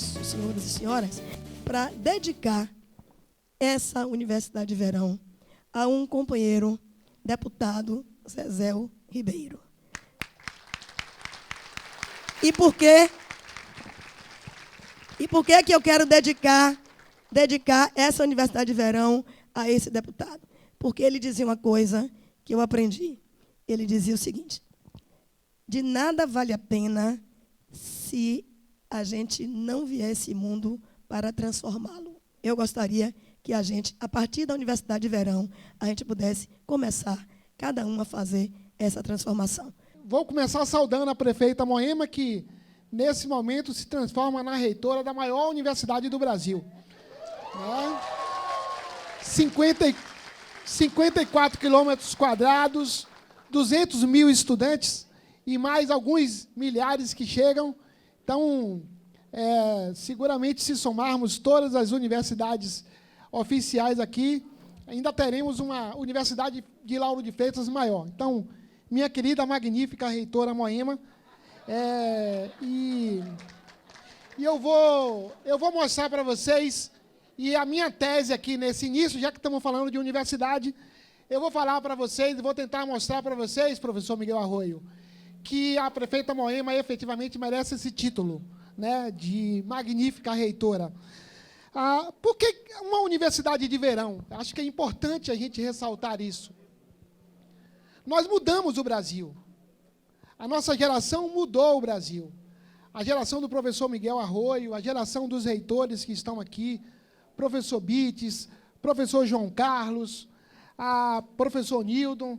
senhores e senhoras, para dedicar essa Universidade de Verão a um companheiro, deputado Zezéu Ribeiro. E por que que eu quero dedicar essa Universidade de Verão a esse deputado? Porque ele dizia uma coisa que eu aprendi. Ele dizia o seguinte: de nada vale a pena se a gente não vier a esse mundo para transformá-lo. Eu gostaria que a gente, a partir da Universidade de Verão, a gente pudesse começar, cada um, a fazer essa transformação. Vou começar saudando a prefeita Moema, que, nesse momento, se transforma na reitora da maior universidade do Brasil. 54 quilômetros quadrados, 200 mil estudantes e mais alguns milhares que chegam. Então, seguramente, se somarmos todas as universidades oficiais aqui, ainda teremos uma Universidade de Lauro de Freitas maior. Então, minha querida, magnífica reitora Moema, e eu vou mostrar para vocês, e a minha tese aqui nesse início, já que estamos falando de universidade, eu vou falar para vocês, e vou tentar mostrar para vocês, professor Miguel Arroio, que a prefeita Moema efetivamente merece esse título, né, de magnífica reitora. Por que uma universidade de verão? Acho que é importante a gente ressaltar isso. Nós mudamos o Brasil. A nossa geração mudou o Brasil. A geração do professor Miguel Arroio, a geração dos reitores que estão aqui, professor Bites, professor João Carlos, a professor Nildon,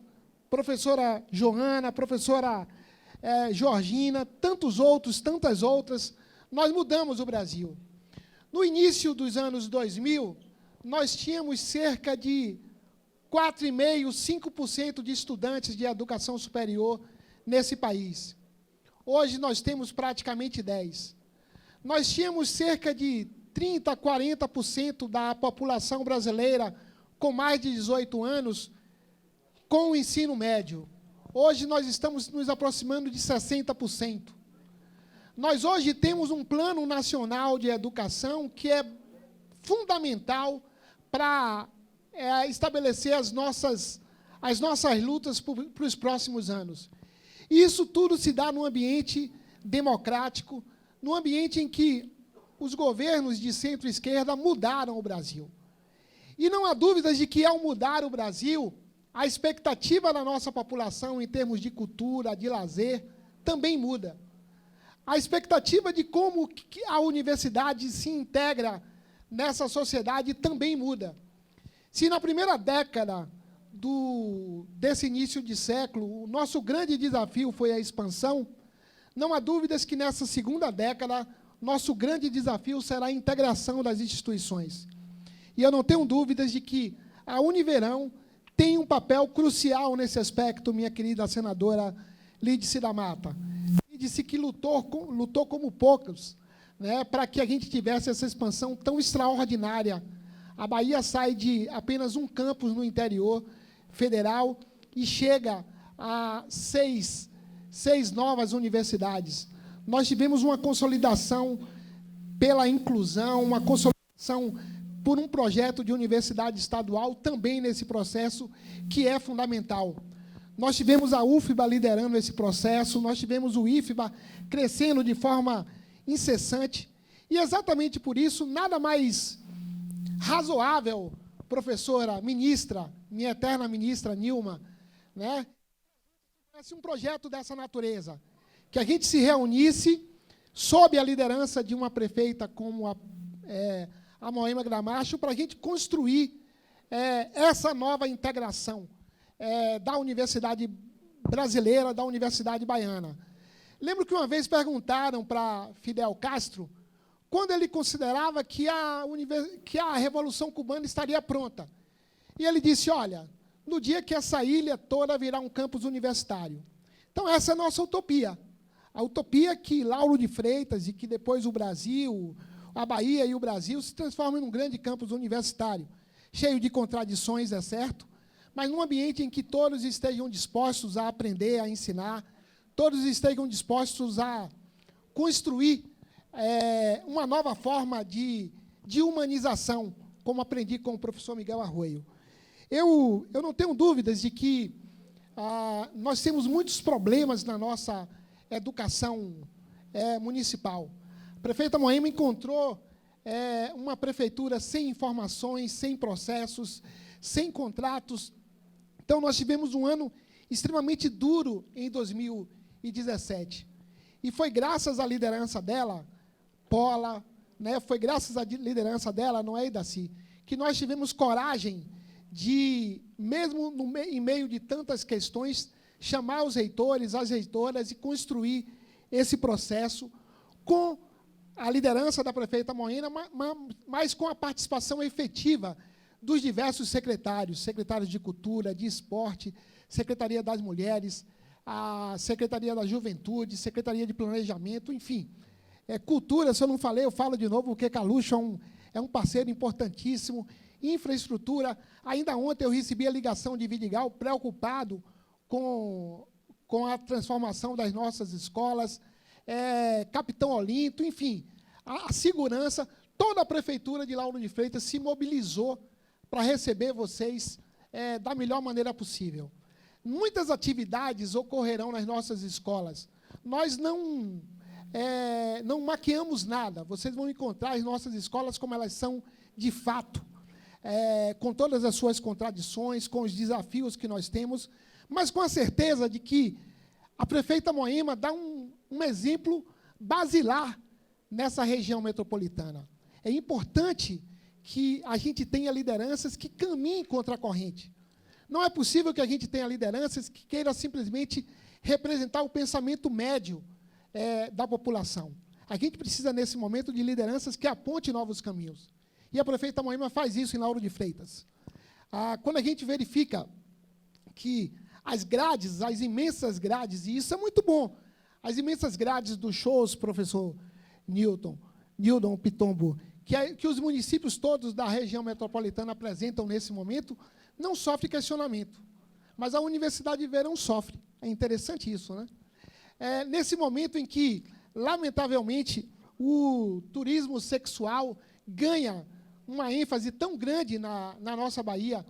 professora Joana, professora Georgina, tantos outros, tantas outras. Nós mudamos o Brasil. No início dos anos 2000, nós tínhamos cerca de 4,5%, 5% de estudantes de educação superior nesse país. Hoje nós temos praticamente 10%. Nós tínhamos cerca de 30%, 40% da população brasileira com mais de 18 anos com o ensino médio. Hoje nós estamos nos aproximando de 60%. Nós hoje temos um plano nacional de educação que é fundamental para estabelecer as nossas lutas para os próximos anos. E isso tudo se dá num ambiente democrático, num ambiente em que os governos de centro-esquerda mudaram o Brasil. E não há dúvidas de que, ao mudar o Brasil, a expectativa da nossa população em termos de cultura, de lazer, também muda. A expectativa de como a universidade se integra nessa sociedade também muda. Se na primeira década desse início de século, o nosso grande desafio foi a expansão, não há dúvidas que nessa segunda década, nosso grande desafio será a integração das instituições. E eu não tenho dúvidas de que a Univerão tem um papel crucial nesse aspecto, minha querida senadora Lídice da Mata. Lídice que lutou como poucos, né, para que a gente tivesse essa expansão tão extraordinária. A Bahia sai de apenas um campus no interior federal e chega a seis novas universidades. Nós tivemos uma consolidação pela inclusão, uma consolidação por um projeto de universidade estadual também nesse processo, que é fundamental. Nós tivemos a UFBA liderando esse processo, nós tivemos o IFBA crescendo de forma incessante, e exatamente por isso, nada mais razoável, professora, ministra, minha eterna ministra Nilma, né, um projeto dessa natureza, que a gente se reunisse sob a liderança de uma prefeita como a Moema Gramacho, para a gente construir essa nova integração da universidade brasileira, da universidade baiana. Lembro que uma vez perguntaram para Fidel Castro quando ele considerava que a Revolução Cubana estaria pronta. E ele disse, olha, no dia que essa ilha toda virar um campus universitário. Então, essa é a nossa utopia. A utopia que Lauro de Freitas e que depois o Brasil, a Bahia e o Brasil se transformam num grande campus universitário, cheio de contradições, é certo, mas num ambiente em que todos estejam dispostos a aprender, a ensinar, todos estejam dispostos a construir uma nova forma de humanização, como aprendi com o professor Miguel Arroio. Eu não tenho dúvidas de que nós temos muitos problemas na nossa educação municipal. A prefeita Moema encontrou uma prefeitura sem informações, sem processos, sem contratos. Então, nós tivemos um ano extremamente duro em 2017. E foi graças à liderança dela, Paula, né, foi graças à liderança dela, não é, Idaci, que nós tivemos coragem de, mesmo em meio de tantas questões, chamar os reitores, as reitoras e construir esse processo com a liderança da prefeita Moema, mas com a participação efetiva dos diversos secretários, secretários de Cultura, de Esporte, Secretaria das Mulheres, a Secretaria da Juventude, Secretaria de Planejamento, enfim. Cultura, se eu não falei, eu falo de novo, porque Calucho é um parceiro importantíssimo. Infraestrutura, ainda ontem eu recebi a ligação de Vidigal, preocupado com a transformação das nossas escolas, Capitão Olinto, enfim, a segurança, toda a prefeitura de Lauro de Freitas se mobilizou para receber vocês da melhor maneira possível. Muitas atividades ocorrerão nas nossas escolas. Nós não maquiamos nada. Vocês vão encontrar as nossas escolas como elas são de fato, com todas as suas contradições, com os desafios que nós temos, mas com a certeza de que a prefeita Moema dá um exemplo basilar nessa região metropolitana. É importante que a gente tenha lideranças que caminhem contra a corrente. Não é possível que a gente tenha lideranças que queiram simplesmente representar o pensamento médio da população. A gente precisa, nesse momento, de lideranças que apontem novos caminhos. E a prefeita Moema faz isso em Lauro de Freitas. Quando a gente verifica que as grades, as imensas grades, e isso é muito bom, as imensas grades dos shows, professor Nildon Pitombo, que os municípios todos da região metropolitana apresentam nesse momento, não sofre questionamento. Mas a Universidade de Verão sofre. É interessante isso, né? Nesse momento em que, lamentavelmente, o turismo sexual ganha uma ênfase tão grande na nossa Bahia,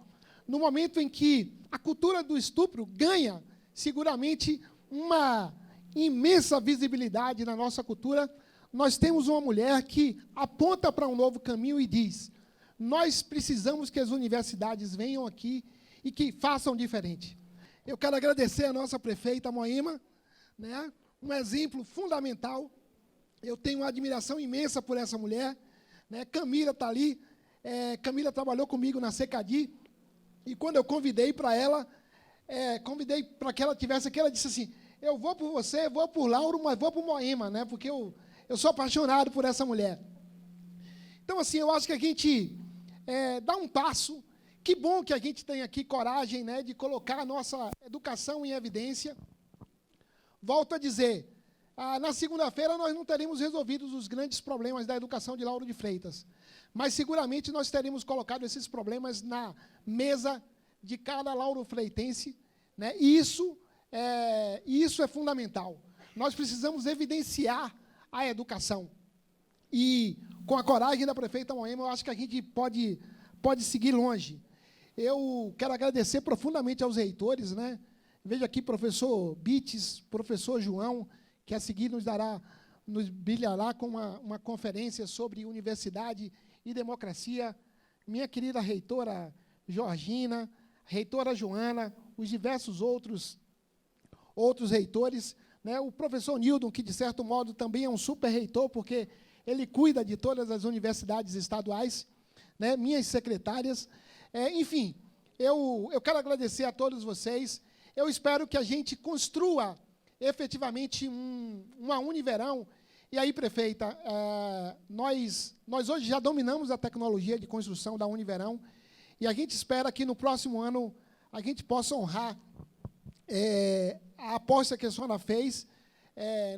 no momento em que a cultura do estupro ganha, seguramente, uma imensa visibilidade na nossa cultura, nós temos uma mulher que aponta para um novo caminho e diz: nós precisamos que as universidades venham aqui e que façam diferente. Eu quero agradecer a nossa prefeita Moema, né, um exemplo fundamental. Eu tenho uma admiração imensa por essa mulher. Né? Camila está ali. Camila trabalhou comigo na Secadi. E quando eu convidei para ela, convidei para que ela tivesse aqui, ela disse assim: eu vou por você, vou por Lauro, mas vou por Moema, né? Porque eu sou apaixonado por essa mulher. Então, assim, eu acho que a gente dá um passo. Que bom que a gente tem aqui coragem, né, de colocar a nossa educação em evidência. Volto a dizer, na segunda-feira nós não teremos resolvido os grandes problemas da educação de Lauro de Freitas, mas seguramente nós teremos colocado esses problemas na mesa de cada lauro-freitense, né? E isso é fundamental. Nós precisamos evidenciar a educação. E, com a coragem da prefeita Moema, eu acho que a gente pode seguir longe. Eu quero agradecer profundamente aos reitores, né? Vejo aqui professor Bites, professor João, que a seguir nos brilhará com uma conferência sobre universidade e democracia. Minha querida reitora Georgina, reitora Joana, os diversos outros reitores, né? O professor Nildon, que, de certo modo, também é um super reitor, porque ele cuida de todas as universidades estaduais, né? Minhas secretárias. Enfim, eu quero agradecer a todos vocês. Eu espero que a gente construa efetivamente uma Univerão. E aí, prefeita, nós hoje já dominamos a tecnologia de construção da Univerão, e a gente espera que no próximo ano a gente possa honrar a aposta que a senhora fez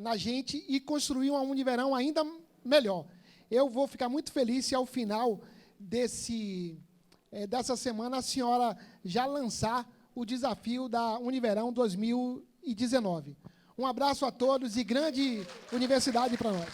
na gente e construir uma Univerão ainda melhor. Eu vou ficar muito feliz se ao final dessa semana a senhora já lançar o desafio da Univerão 2019. Um abraço a todos e grande universidade para nós.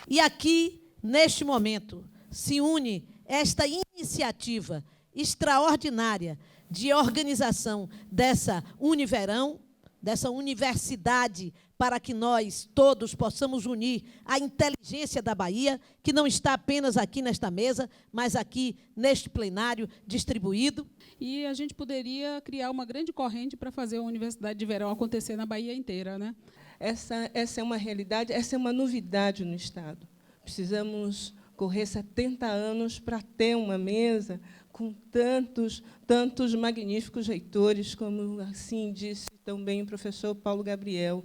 E aqui, neste momento, se une esta iniciativa extraordinária de organização dessa Univerão, dessa universidade, para que nós todos possamos unir a inteligência da Bahia, que não está apenas aqui nesta mesa, mas aqui neste plenário distribuído. E a gente poderia criar uma grande corrente para fazer a Universidade de Verão acontecer na Bahia inteira, né? Essa é uma realidade, essa é uma novidade no Estado. Precisamos correr 70 anos para ter uma mesa com tantos magníficos reitores, como assim disse também o professor Paulo Gabriel.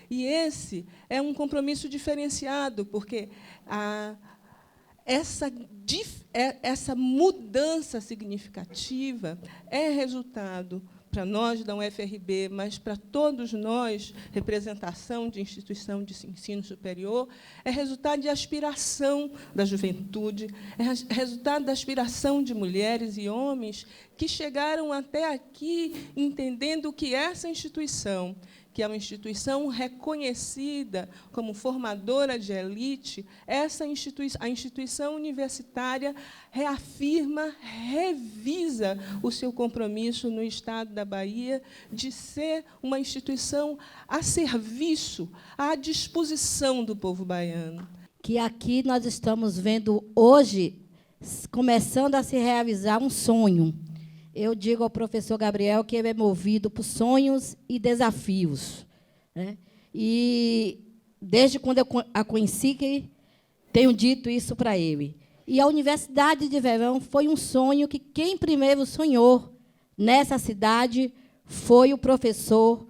E esse é um compromisso diferenciado, porque essa mudança significativa é resultado, para nós da UFRB, mas para todos nós, representação de instituição de ensino superior, é resultado de aspiração da juventude, é resultado da aspiração de mulheres e homens que chegaram até aqui entendendo que essa instituição, que é uma instituição reconhecida como formadora de elite, a instituição universitária reafirma, revisa o seu compromisso no Estado da Bahia de ser uma instituição a serviço, à disposição do povo baiano. Que aqui nós estamos vendo hoje, começando a se realizar um sonho. Eu digo ao professor Gabriel que ele é movido por sonhos e desafios, né? E, desde quando eu a conheci, que tenho dito isso para ele. E a Universidade de Verão foi um sonho que quem primeiro sonhou nessa cidade foi o professor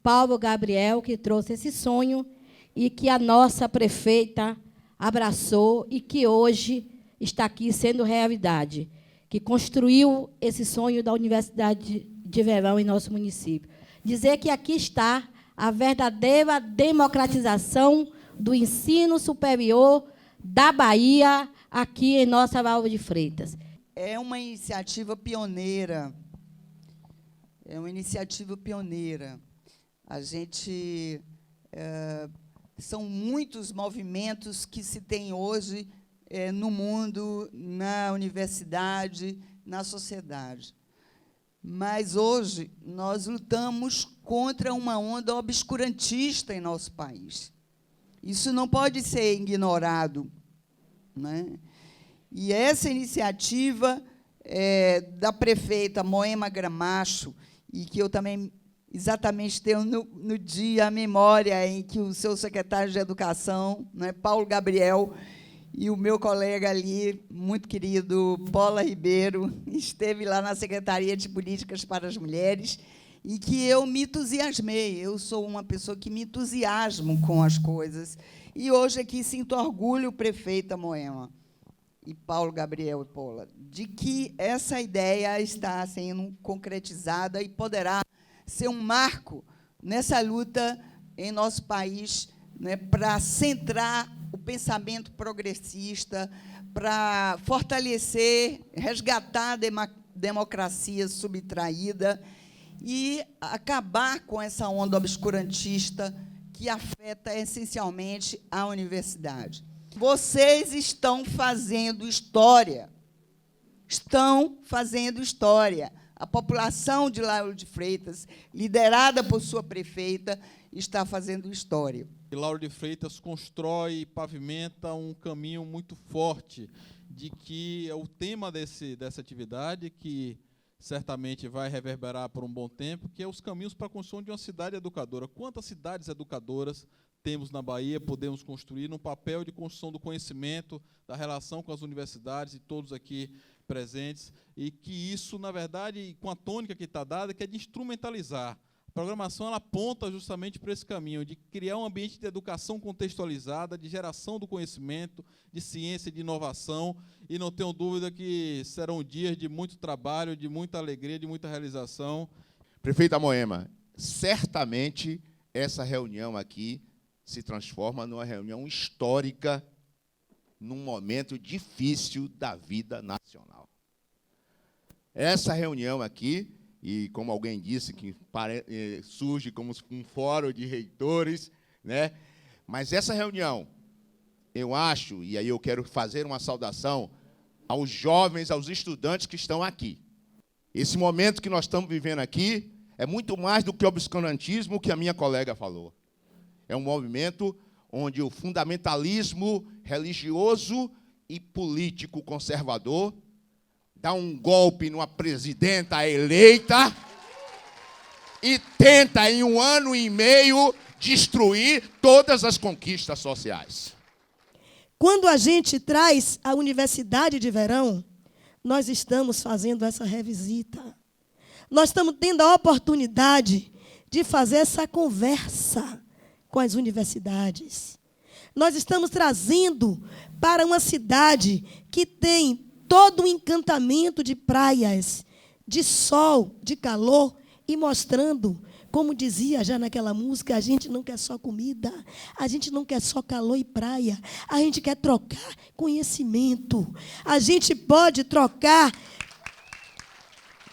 Paulo Gabriel, que trouxe esse sonho e que a nossa prefeita abraçou e que hoje está aqui sendo realidade, que construiu esse sonho da Universidade de Verão em nosso município. Dizer que aqui está a verdadeira democratização do ensino superior da Bahia, aqui em nossa Lauro de Freitas. É uma iniciativa pioneira. É uma iniciativa pioneira. A gente... são muitos movimentos que se tem hoje no mundo, na universidade, na sociedade. Mas, hoje, nós lutamos contra uma onda obscurantista em nosso país. Isso não pode ser ignorado, né? E essa iniciativa da prefeita Moema Gramacho, e que eu também exatamente tenho no dia a memória em que o seu secretário de Educação, né, Paulo Gabriel, e o meu colega ali, muito querido, Paula Ribeiro, esteve lá na Secretaria de Políticas para as Mulheres, e que eu me entusiasmei. Eu sou uma pessoa que me entusiasmo com as coisas. E hoje aqui sinto orgulho, prefeita Moema, e Paulo Gabriel e Paula, de que essa ideia está sendo concretizada e poderá ser um marco nessa luta em nosso país, né, para centrar o pensamento progressista, para fortalecer, resgatar a democracia subtraída e acabar com essa onda obscurantista que afeta essencialmente a universidade. Vocês estão fazendo história. Estão fazendo história. A população de Lauro de Freitas, liderada por sua prefeita, está fazendo história. Lauro de Freitas constrói e pavimenta um caminho muito forte de que o tema dessa atividade, que certamente vai reverberar por um bom tempo, que é os caminhos para a construção de uma cidade educadora. Quantas cidades educadoras temos na Bahia, podemos construir no papel de construção do conhecimento, da relação com as universidades e todos aqui presentes, e que isso, na verdade, com a tônica que está dada, que é de instrumentalizar. A programação ela aponta justamente para esse caminho, de criar um ambiente de educação contextualizada, de geração do conhecimento, de ciência e de inovação, e não tenho dúvida que serão dias de muito trabalho, de muita alegria, de muita realização. Prefeita Moema, certamente essa reunião aqui se transforma numa reunião histórica, num momento difícil da vida nacional. Essa reunião aqui, e como alguém disse, que surge como um fórum de reitores, né? Mas essa reunião eu acho, e aí eu quero fazer uma saudação aos jovens, aos estudantes que estão aqui. Esse momento que nós estamos vivendo aqui é muito mais do que o obscurantismo que a minha colega falou. É um movimento onde o fundamentalismo religioso e político conservador dá um golpe numa presidenta eleita e tenta, em 1 ano e meio, destruir todas as conquistas sociais. Quando a gente traz a Universidade de Verão, nós estamos fazendo essa revisita. Nós estamos tendo a oportunidade de fazer essa conversa com as universidades. Nós estamos trazendo para uma cidade que tem todo o encantamento de praias, de sol, de calor, e mostrando, como dizia já naquela música, a gente não quer só comida, a gente não quer só calor e praia, a gente quer trocar conhecimento, a gente pode trocar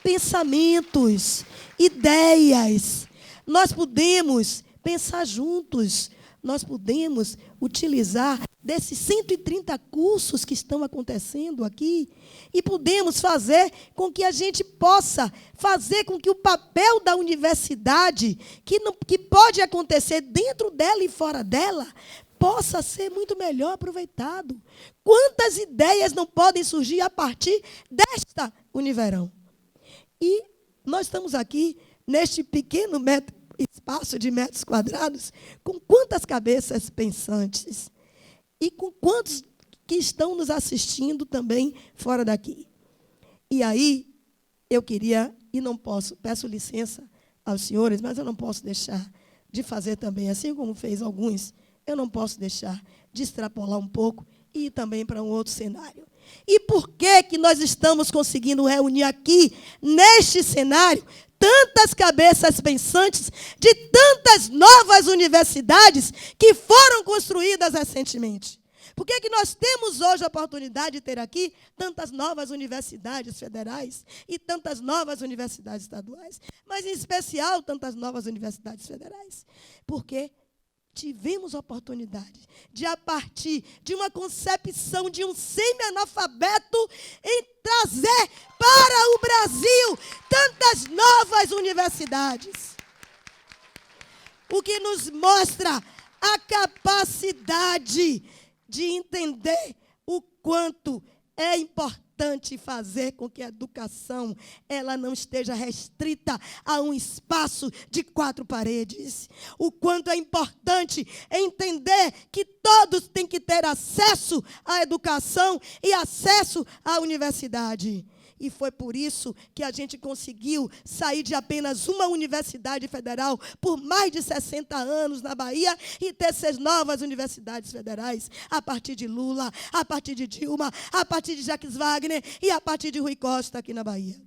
pensamentos, ideias, nós podemos pensar juntos, nós podemos utilizar desses 130 cursos que estão acontecendo aqui e podemos fazer com que a gente possa fazer com que o papel da universidade, que pode acontecer dentro dela e fora dela, possa ser muito melhor aproveitado. Quantas ideias não podem surgir a partir desta Univerão? E nós estamos aqui, neste pequeno espaço de metros quadrados, com quantas cabeças pensantes e com quantos que estão nos assistindo também fora daqui. E aí, eu queria, e não posso, peço licença aos senhores, mas eu não posso deixar de fazer também, assim como fez alguns, eu não posso deixar de extrapolar um pouco e ir também para um outro cenário. E por que nós estamos conseguindo reunir aqui, neste cenário, tantas cabeças pensantes de tantas novas universidades que foram construídas recentemente? Por que nós temos hoje a oportunidade de ter aqui tantas novas universidades federais e tantas novas universidades estaduais? Mas, em especial, tantas novas universidades federais? Porque tivemos a oportunidade de, a partir de uma concepção de um semi-analfabeto, em trazer para o Brasil tantas novas universidades. O que nos mostra a capacidade de entender o quanto é importante fazer com que a educação ela não esteja restrita a um espaço de 4 paredes. O quanto é importante entender que todos têm que ter acesso à educação e acesso à universidade. E foi por isso que a gente conseguiu sair de apenas uma universidade federal por mais de 60 anos na Bahia e ter 6 novas universidades federais, a partir de Lula, a partir de Dilma, a partir de Jacques Wagner e a partir de Rui Costa aqui na Bahia.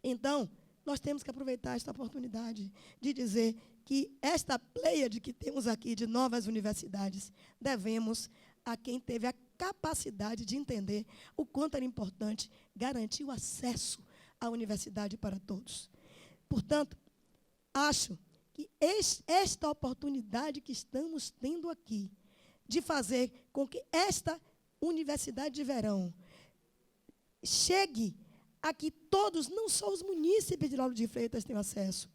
Então, nós temos que aproveitar esta oportunidade de dizer que esta pleiade que temos aqui de novas universidades, devemos a quem teve a capacidade de entender o quanto era importante garantir o acesso à universidade para todos. Portanto, acho que esta oportunidade que estamos tendo aqui de fazer com que esta Universidade de Verão chegue a que todos, não só os munícipes de Lauro de Freitas, tenham acesso.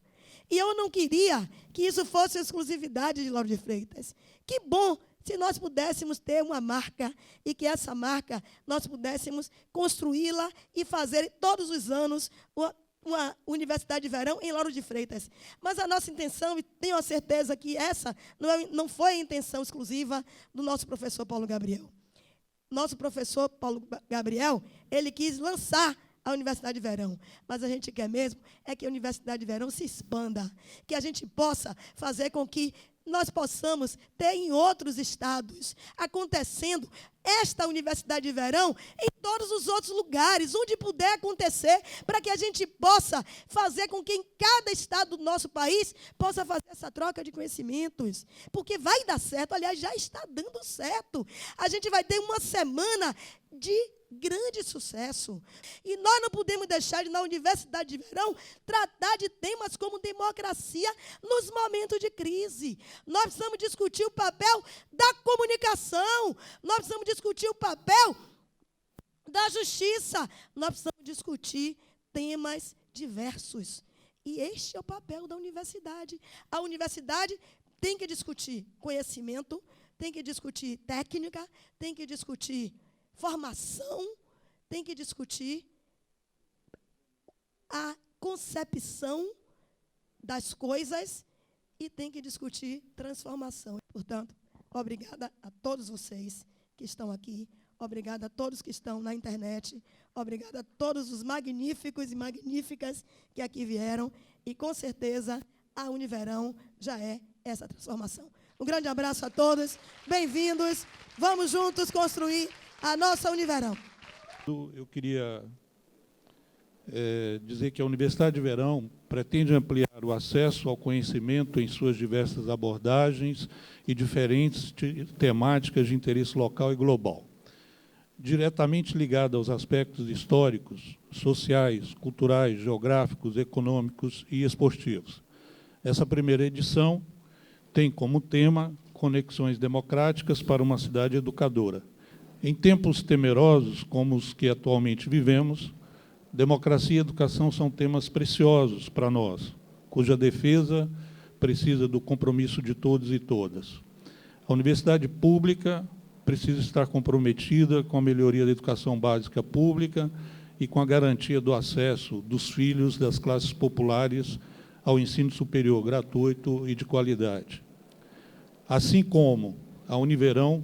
E eu não queria que isso fosse exclusividade de Lauro de Freitas. Que bom se nós pudéssemos ter uma marca e que essa marca nós pudéssemos construí-la e fazer todos os anos uma Universidade de Verão em Lauro de Freitas. Mas a nossa intenção, e tenho a certeza que essa não foi a intenção exclusiva do nosso professor Paulo Gabriel. Nosso professor Paulo Gabriel, ele quis lançar a Universidade de Verão, mas a gente quer mesmo é que a Universidade de Verão se expanda, que a gente possa fazer com que nós possamos ter em outros estados acontecendo esta Universidade de Verão em todos os outros lugares, onde puder acontecer, para que a gente possa fazer com que em cada estado do nosso país possa fazer essa troca de conhecimentos. Porque vai dar certo, aliás, já está dando certo. A gente vai ter uma semana de grande sucesso. E nós não podemos deixar de, na Universidade de Verão, tratar de temas como democracia nos momentos de crise. Nós precisamos discutir o papel da comunicação. Nós precisamos discutir o papel da justiça. Nós precisamos discutir temas diversos. E este é o papel da universidade. A universidade tem que discutir conhecimento, tem que discutir técnica, tem que discutir formação, tem que discutir a concepção das coisas e tem que discutir transformação. Portanto, obrigada a todos vocês que estão aqui, obrigada a todos que estão na internet, obrigada a todos os magníficos e magníficas que aqui vieram e, com certeza, a Univerão já é essa transformação. Um grande abraço a todos, bem-vindos, vamos juntos construir a nossa Univerão. Eu queria dizer que a Universidade de Verão pretende ampliar o acesso ao conhecimento em suas diversas abordagens e diferentes temáticas de interesse local e global, diretamente ligada aos aspectos históricos, sociais, culturais, geográficos, econômicos e esportivos. Essa primeira edição tem como tema Conexões Democráticas para uma Cidade Educadora. Em tempos temerosos como os que atualmente vivemos, democracia e educação são temas preciosos para nós, cuja defesa precisa do compromisso de todos e todas. A universidade pública precisa estar comprometida com a melhoria da educação básica pública e com a garantia do acesso dos filhos das classes populares ao ensino superior gratuito e de qualidade. Assim como a Univerão,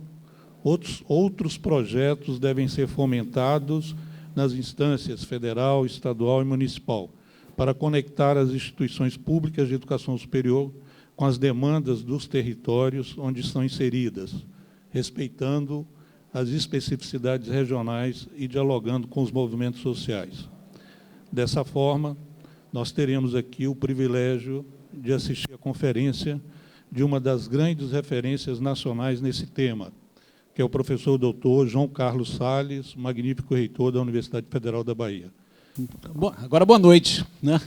outros projetos devem ser fomentados nas instâncias federal, estadual e municipal, para conectar as instituições públicas de educação superior com as demandas dos territórios onde estão inseridas, respeitando as especificidades regionais e dialogando com os movimentos sociais. Dessa forma, nós teremos aqui o privilégio de assistir à conferência de uma das grandes referências nacionais nesse tema, que é o professor doutor João Carlos Salles, magnífico reitor da Universidade Federal da Bahia. Bom, agora, boa noite, né?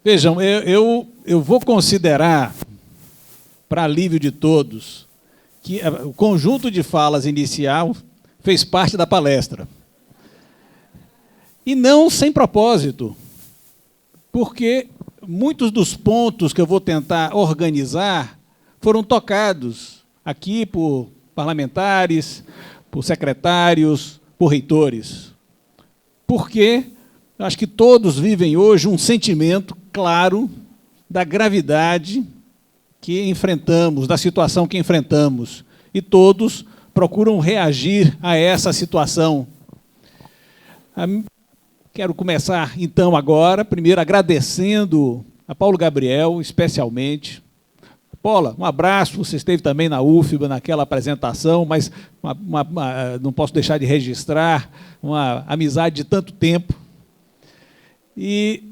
Vejam, eu vou considerar, para alívio de todos, que o conjunto de falas inicial fez parte da palestra. E não sem propósito, porque muitos dos pontos que eu vou tentar organizar foram tocados aqui por parlamentares, por secretários, por reitores. Porque eu acho que todos vivem hoje um sentimento claro da gravidade que enfrentamos, da situação que enfrentamos, e todos procuram reagir a essa situação. Quero começar, então, agora, primeiro agradecendo a Paulo Gabriel, especialmente. Paula, um abraço, você esteve também na UFBA, naquela apresentação, mas não posso deixar de registrar uma amizade de tanto tempo. E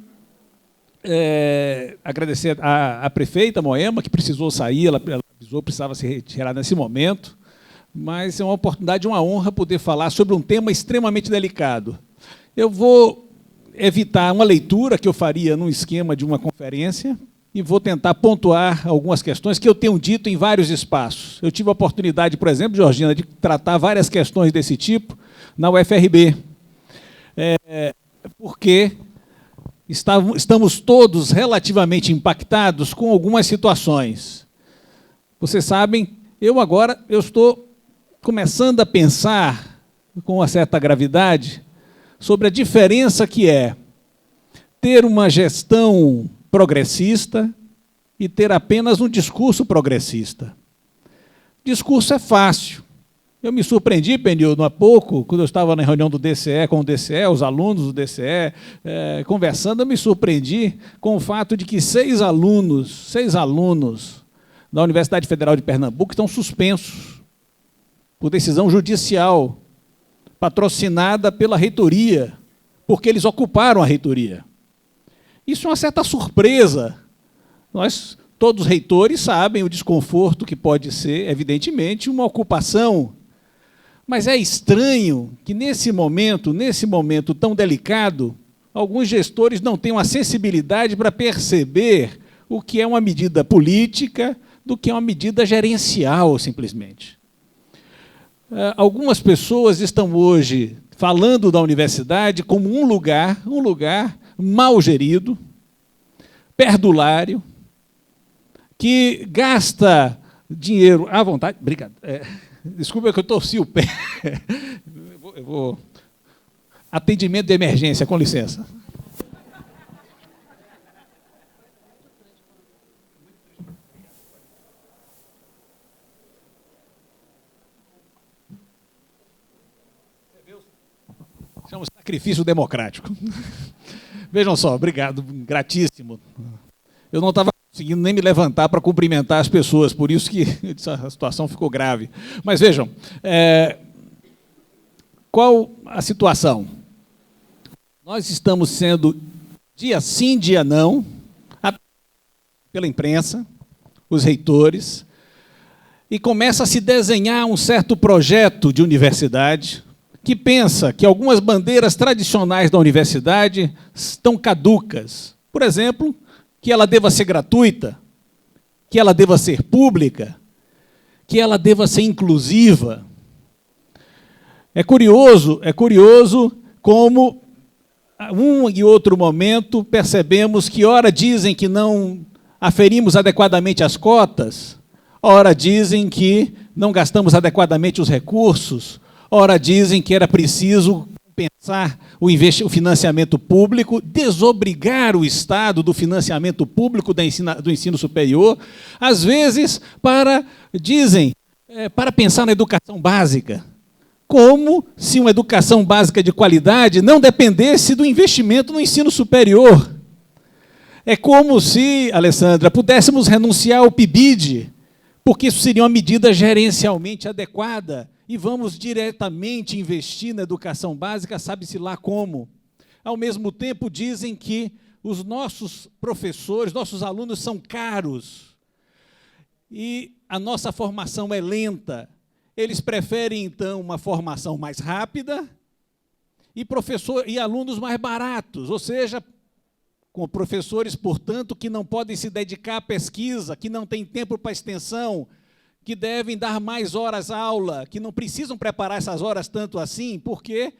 agradecer à prefeita Moema, que precisou sair, ela avisou, precisava se retirar nesse momento, mas é uma oportunidade, uma honra poder falar sobre um tema extremamente delicado. Eu vou evitar uma leitura que eu faria num esquema de uma conferência, e vou tentar pontuar algumas questões que eu tenho dito em vários espaços. Eu tive a oportunidade, por exemplo, Georgina, de tratar várias questões desse tipo na UFRB, porque estamos todos relativamente impactados com algumas situações. Vocês sabem, eu estou começando a pensar, com uma certa gravidade, sobre a diferença que é ter uma gestão progressista e ter apenas um discurso progressista. Discurso é fácil. Eu me surpreendi, Penildo, há pouco, quando eu estava na reunião do DCE, com o DCE, os alunos do DCE, conversando, eu me surpreendi com o fato de que 6 alunos da Universidade Federal de Pernambuco estão suspensos. por decisão judicial, patrocinada pela reitoria, porque eles ocuparam a reitoria. Isso é uma certa surpresa. Nós, todos os reitores, sabem o desconforto que pode ser, evidentemente, uma ocupação. Mas é estranho que, nesse momento tão delicado, alguns gestores não tenham a sensibilidade para perceber o que é uma medida política do que é uma medida gerencial, simplesmente. Algumas pessoas estão hoje falando da universidade como um lugar mal gerido, perdulário, que gasta dinheiro à vontade. Obrigado. Desculpa que eu torci o pé. Atendimento de emergência, com licença. Chama sacrifício democrático. Vejam só, obrigado, gratíssimo. Eu não estava conseguindo nem me levantar para cumprimentar as pessoas, por isso que a situação ficou grave. Mas vejam, qual a situação? Nós estamos sendo, dia sim, dia não, pela imprensa, os reitores, e começa a se desenhar um certo projeto de universidade que pensa que algumas bandeiras tradicionais da universidade estão caducas. Por exemplo, que ela deva ser gratuita, que ela deva ser pública, que ela deva ser inclusiva. É curioso como, um e outro momento, percebemos que, ora dizem que não aferimos adequadamente as cotas, ora dizem que não gastamos adequadamente os recursos, ora dizem que era preciso pensar o financiamento público, desobrigar o Estado do financiamento público do ensino superior, às vezes para pensar na educação básica, como se uma educação básica de qualidade não dependesse do investimento no ensino superior. É como se, Alessandra, pudéssemos renunciar ao PIBID, porque isso seria uma medida gerencialmente adequada, e vamos diretamente investir na educação básica, sabe-se lá como. Ao mesmo tempo, dizem que os nossos professores, nossos alunos são caros, e a nossa formação é lenta. Eles preferem, então, uma formação mais rápida e alunos mais baratos, ou seja, com professores, portanto, que não podem se dedicar à pesquisa, que não têm tempo para extensão, que devem dar mais horas aula, que não precisam preparar essas horas tanto assim, porque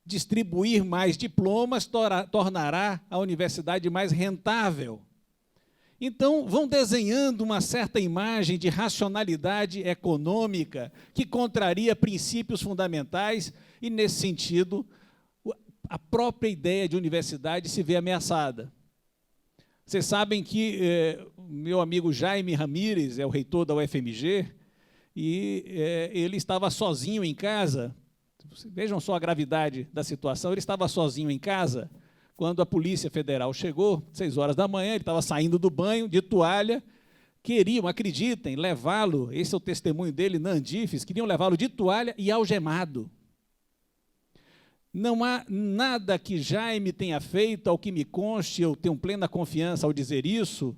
distribuir mais diplomas tornará a universidade mais rentável. Então, vão desenhando uma certa imagem de racionalidade econômica que contraria princípios fundamentais e, nesse sentido, a própria ideia de universidade se vê ameaçada. Vocês sabem que meu amigo Jaime Ramírez é o reitor da UFMG e ele estava sozinho em casa. Vejam só a gravidade da situação. Ele estava sozinho em casa quando a Polícia Federal chegou, 6 horas da manhã, ele estava saindo do banho, de toalha, queriam, acreditem, levá-lo, esse é o testemunho dele na Andifes, queriam levá-lo de toalha e algemado. Não há nada que Jaime tenha feito, ao que me conste, eu tenho plena confiança ao dizer isso,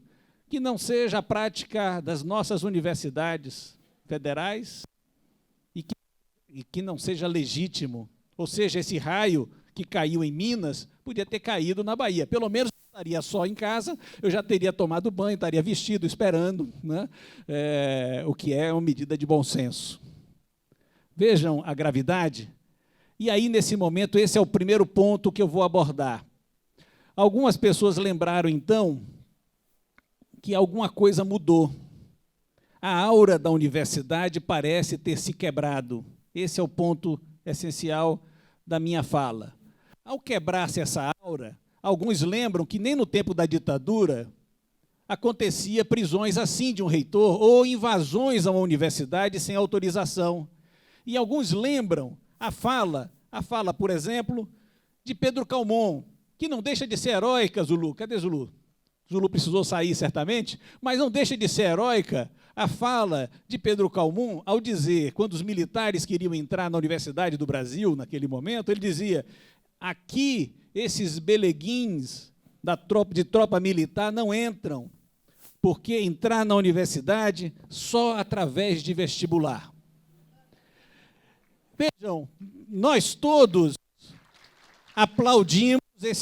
que não seja a prática das nossas universidades federais e que não seja legítimo. Ou seja, esse raio que caiu em Minas podia ter caído na Bahia. Pelo menos eu estaria só em casa, eu já teria tomado banho, estaria vestido, esperando, né, o que é uma medida de bom senso. Vejam a gravidade. E aí, nesse momento, esse é o primeiro ponto que eu vou abordar. Algumas pessoas lembraram, então, que alguma coisa mudou. A aura da universidade parece ter se quebrado. Esse é o ponto essencial da minha fala. Ao quebrar-se essa aura, alguns lembram que nem no tempo da ditadura acontecia prisões assim de um reitor ou invasões a uma universidade sem autorização. E alguns lembram a fala, por exemplo, de Pedro Calmon, que não deixa de ser heróica, Zulu. Cadê Zulu? Zulu precisou sair, certamente, mas não deixa de ser heróica a fala de Pedro Calmon ao dizer, quando os militares queriam entrar na Universidade do Brasil, naquele momento, ele dizia, aqui esses beleguins de tropa militar não entram, porque entrar na universidade só através de vestibular. Vejam, nós todos aplaudimos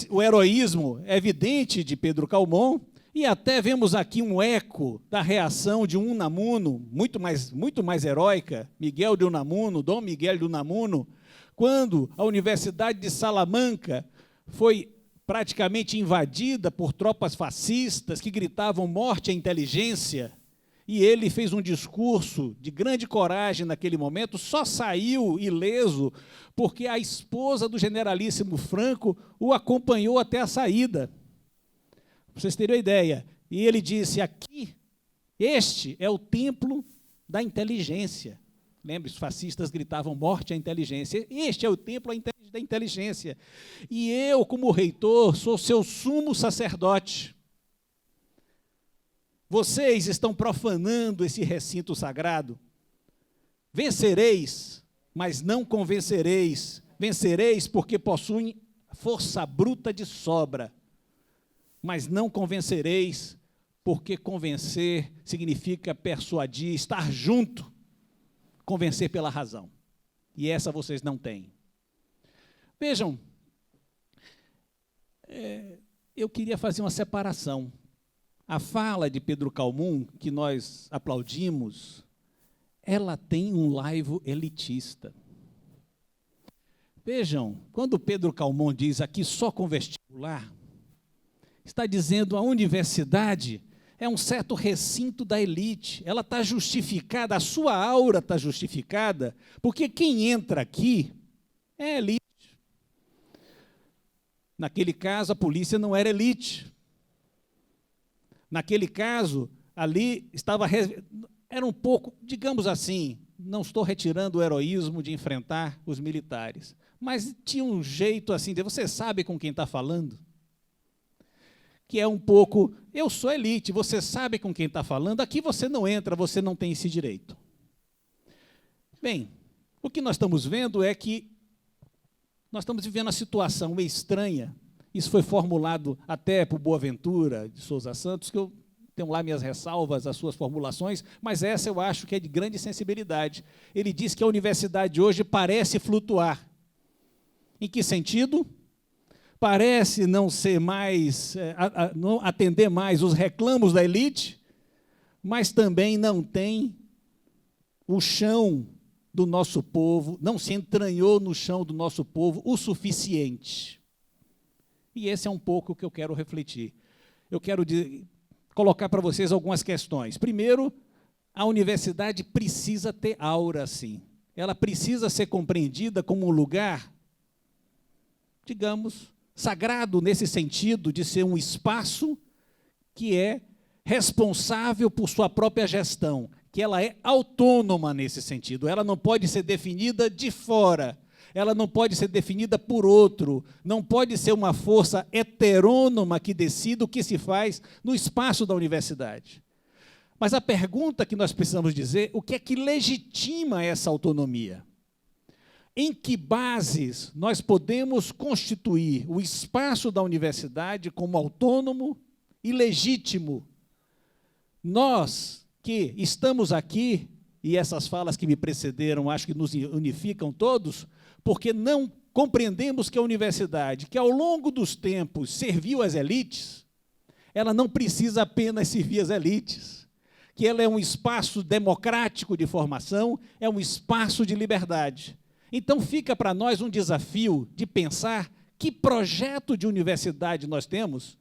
o heroísmo evidente de Pedro Calmon e até vemos aqui um eco da reação de um Unamuno, muito mais heróica, Miguel de Unamuno, Dom Miguel de Unamuno, quando a Universidade de Salamanca foi praticamente invadida por tropas fascistas que gritavam morte à inteligência, e ele fez um discurso de grande coragem naquele momento, só saiu ileso porque a esposa do generalíssimo Franco o acompanhou até a saída. Para vocês terem uma ideia. E ele disse, aqui, este é o templo da inteligência. Lembre, os fascistas gritavam morte à inteligência. Este é o templo da inteligência. E eu, como reitor, sou seu sumo sacerdote. Vocês estão profanando esse recinto sagrado. Vencereis, mas não convencereis. Vencereis porque possuem força bruta de sobra. Mas não convencereis, porque convencer significa persuadir, estar junto, convencer pela razão. E essa vocês não têm. Vejam, eu queria fazer uma separação. A fala de Pedro Calmon, que nós aplaudimos, ela tem um laivo elitista. Vejam, quando Pedro Calmon diz aqui só com vestibular, está dizendo a universidade é um certo recinto da elite, ela está justificada, a sua aura está justificada, porque quem entra aqui é elite. Naquele caso, a polícia não era elite. Naquele caso, ali era um pouco, digamos assim, não estou retirando o heroísmo de enfrentar os militares, mas tinha um jeito assim, você sabe com quem está falando? Que é um pouco, eu sou elite, você sabe com quem está falando, aqui você não entra, você não tem esse direito. Bem, o que nós estamos vendo é que nós estamos vivendo uma situação meio estranha. Isso foi formulado até por Boaventura de Souza Santos, que eu tenho lá minhas ressalvas às suas formulações, mas essa eu acho que é de grande sensibilidade. Ele diz que a universidade hoje parece flutuar. Em que sentido? Parece não ser mais, não atender mais os reclamos da elite, mas também não tem o chão do nosso povo, não se entranhou no chão do nosso povo o suficiente. E esse é um pouco o que eu quero refletir. Eu quero colocar para vocês algumas questões. Primeiro, a universidade precisa ter aura, sim. Ela precisa ser compreendida como um lugar, digamos, sagrado nesse sentido de ser um espaço que é responsável por sua própria gestão, que ela é autônoma nesse sentido. Ela não pode ser definida de fora. Ela não pode ser definida por outro, não pode ser uma força heterônoma que decida o que se faz no espaço da universidade. Mas a pergunta que nós precisamos dizer, o que é que legitima essa autonomia? Em que bases nós podemos constituir o espaço da universidade como autônomo e legítimo? Nós que estamos aqui, e essas falas que me precederam acho que nos unificam todos, porque não compreendemos que a universidade, que ao longo dos tempos serviu às elites, ela não precisa apenas servir às elites, que ela é um espaço democrático de formação, é um espaço de liberdade. Então fica para nós um desafio de pensar que projeto de universidade nós temos,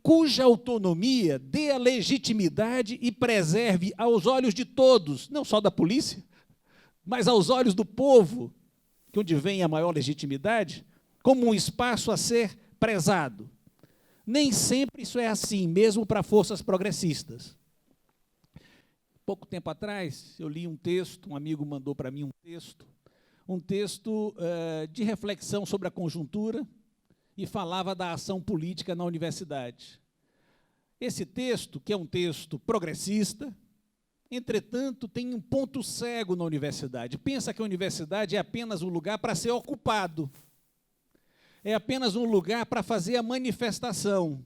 cuja autonomia dê a legitimidade e preserve aos olhos de todos, não só da polícia, mas aos olhos do povo, que onde vem a maior legitimidade, como um espaço a ser prezado. Nem sempre isso é assim, mesmo para forças progressistas. Pouco tempo atrás, eu li um texto, um amigo mandou para mim um texto de reflexão sobre a conjuntura e falava da ação política na universidade. Esse texto, que é um texto progressista, entretanto, tem um ponto cego na universidade. Pensa que a universidade é apenas um lugar para ser ocupado. É apenas um lugar para fazer a manifestação.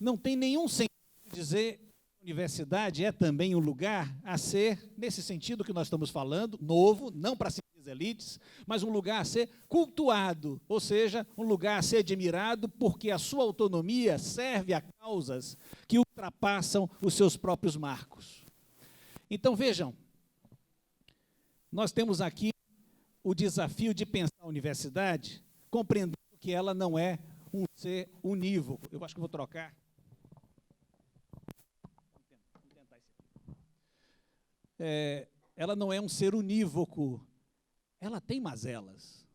Não tem nenhum sentido dizer que a universidade é também um lugar a ser, nesse sentido que nós estamos falando, novo, não para servir as elites, mas um lugar a ser cultuado, ou seja, um lugar a ser admirado porque a sua autonomia serve a causas que ultrapassam os seus próprios marcos. Então, vejam, nós temos aqui o desafio de pensar a universidade compreendendo que ela não é um ser unívoco. Eu acho que vou trocar. Vamos tentar isso aqui. Ela não é um ser unívoco. Ela tem mazelas.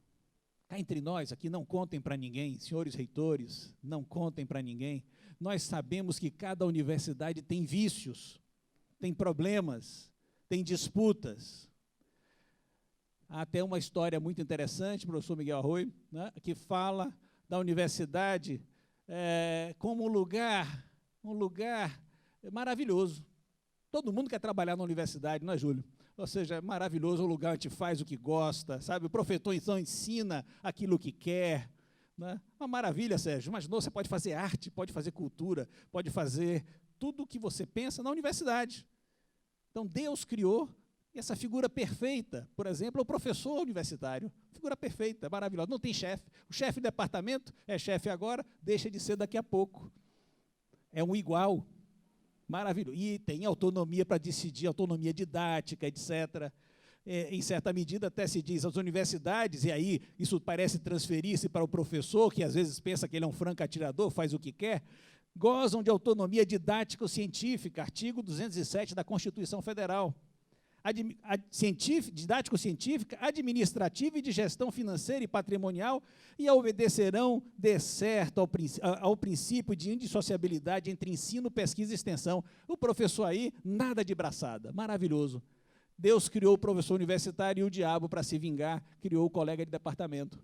Cá entre nós, aqui, não contem para ninguém, senhores reitores, não contem para ninguém. Nós sabemos que cada universidade tem vícios, tem problemas, tem disputas. Há até uma história muito interessante, professor Miguel Arroio, né, que fala da universidade como um lugar maravilhoso. Todo mundo quer trabalhar na universidade, não é, Júlio? Ou seja, é maravilhoso, um lugar onde faz o que gosta, sabe? O professor, então, ensina aquilo que quer. Né? Uma maravilha, Sérgio. Imaginou, você pode fazer arte, pode fazer cultura, pode fazer tudo o que você pensa na universidade. Então, Deus criou essa figura perfeita, por exemplo, é o professor universitário. Figura perfeita, maravilhosa. Não tem chefe. O chefe de departamento é chefe agora, deixa de ser daqui a pouco. É um igual. Maravilhoso. E tem autonomia para decidir, autonomia didática, etc. Em certa medida, até se diz, as universidades, e aí isso parece transferir-se para o professor, que às vezes pensa que ele é um franco atirador, faz o que quer, gozam de autonomia didático-científica, artigo 207 da Constituição Federal. Didático-científica, administrativa e de gestão financeira e patrimonial, e obedecerão de certo ao princípio de indissociabilidade entre ensino, pesquisa e extensão. O professor aí, nada de braçada, maravilhoso. Deus criou o professor universitário e o diabo, para se vingar, criou o colega de departamento.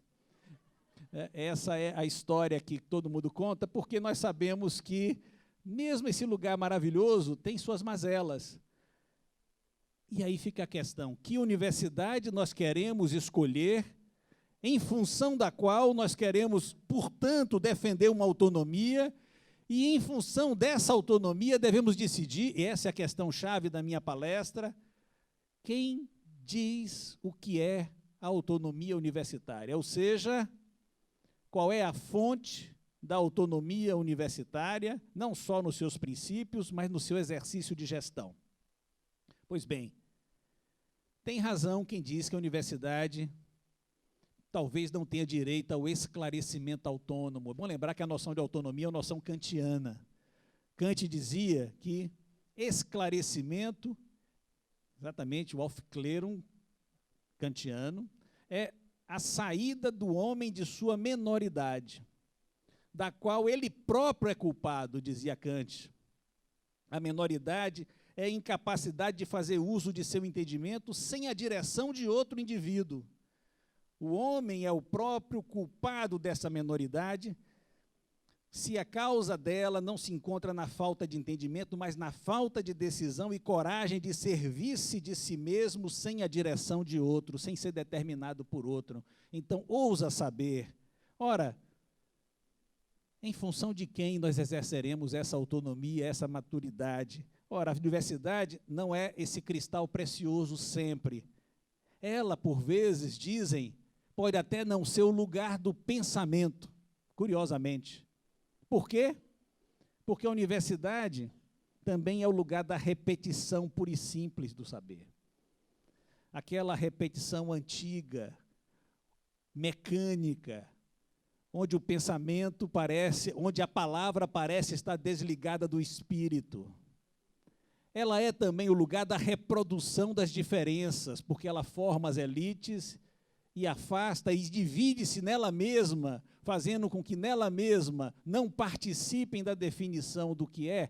Essa é a história que todo mundo conta, porque nós sabemos que, mesmo esse lugar maravilhoso, tem suas mazelas. E aí fica a questão, que universidade nós queremos escolher, em função da qual nós queremos, portanto, defender uma autonomia, e em função dessa autonomia devemos decidir, e essa é a questão-chave da minha palestra, quem diz o que é a autonomia universitária, ou seja, qual é a fonte da autonomia universitária, não só nos seus princípios, mas no seu exercício de gestão. Pois bem, tem razão quem diz que a universidade talvez não tenha direito ao esclarecimento autônomo. É bom lembrar que a noção de autonomia é uma noção kantiana. Kant dizia que esclarecimento, exatamente o aufklärung kantiano, é a saída do homem de sua menoridade, da qual ele próprio é culpado, dizia Kant. A menoridade é a incapacidade de fazer uso de seu entendimento sem a direção de outro indivíduo. O homem é o próprio culpado dessa menoridade, se a causa dela não se encontra na falta de entendimento, mas na falta de decisão e coragem de servir-se de si mesmo sem a direção de outro, sem ser determinado por outro. Então, ousa saber. Ora, em função de quem nós exerceremos essa autonomia, essa maturidade? Ora, a universidade não é esse cristal precioso sempre. Ela, por vezes, dizem, pode até não ser o lugar do pensamento, curiosamente. Por quê? Porque a universidade também é o lugar da repetição pura e simples do saber. Aquela repetição antiga, mecânica, onde o pensamento parece, onde a palavra parece estar desligada do espírito. Ela é também o lugar da reprodução das diferenças, porque ela forma as elites e afasta e divide-se nela mesma, fazendo com que nela mesma não participem da definição do que é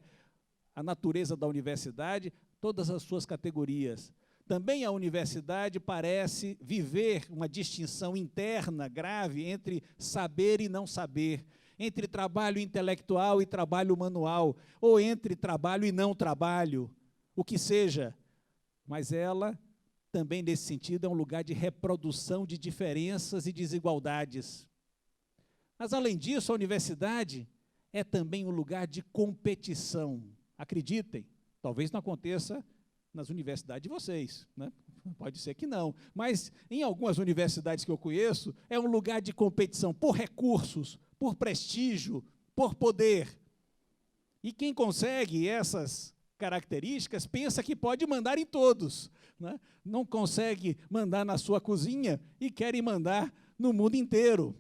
a natureza da universidade, todas as suas categorias. Também a universidade parece viver uma distinção interna grave entre saber e não saber, entre trabalho intelectual e trabalho manual, ou entre trabalho e não trabalho, o que seja. Mas ela, também nesse sentido, é um lugar de reprodução de diferenças e desigualdades. Mas, além disso, a universidade é também um lugar de competição. Acreditem, talvez não aconteça nas universidades de vocês, né? Pode ser que não, mas em algumas universidades que eu conheço, é um lugar de competição por recursos, por prestígio, por poder. E quem consegue essas características pensa que pode mandar em todos, né? Não consegue mandar na sua cozinha e querem mandar no mundo inteiro.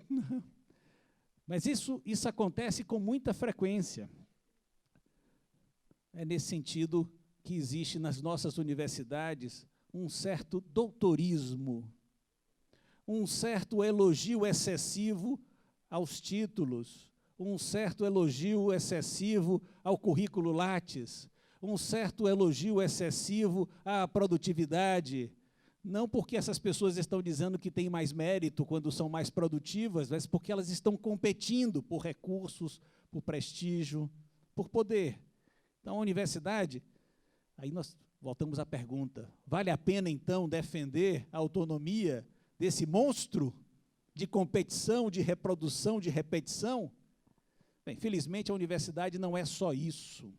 Mas isso acontece com muita frequência. É nesse sentido que existe nas nossas universidades um certo doutorismo, um certo elogio excessivo aos títulos, um certo elogio excessivo ao currículo Lattes, um certo elogio excessivo à produtividade, não porque essas pessoas estão dizendo que têm mais mérito quando são mais produtivas, mas porque elas estão competindo por recursos, por prestígio, por poder. Então, a universidade, aí nós voltamos à pergunta, vale a pena, então, defender a autonomia desse monstro de competição, de reprodução, de repetição? Bem, felizmente, a universidade não é só isso.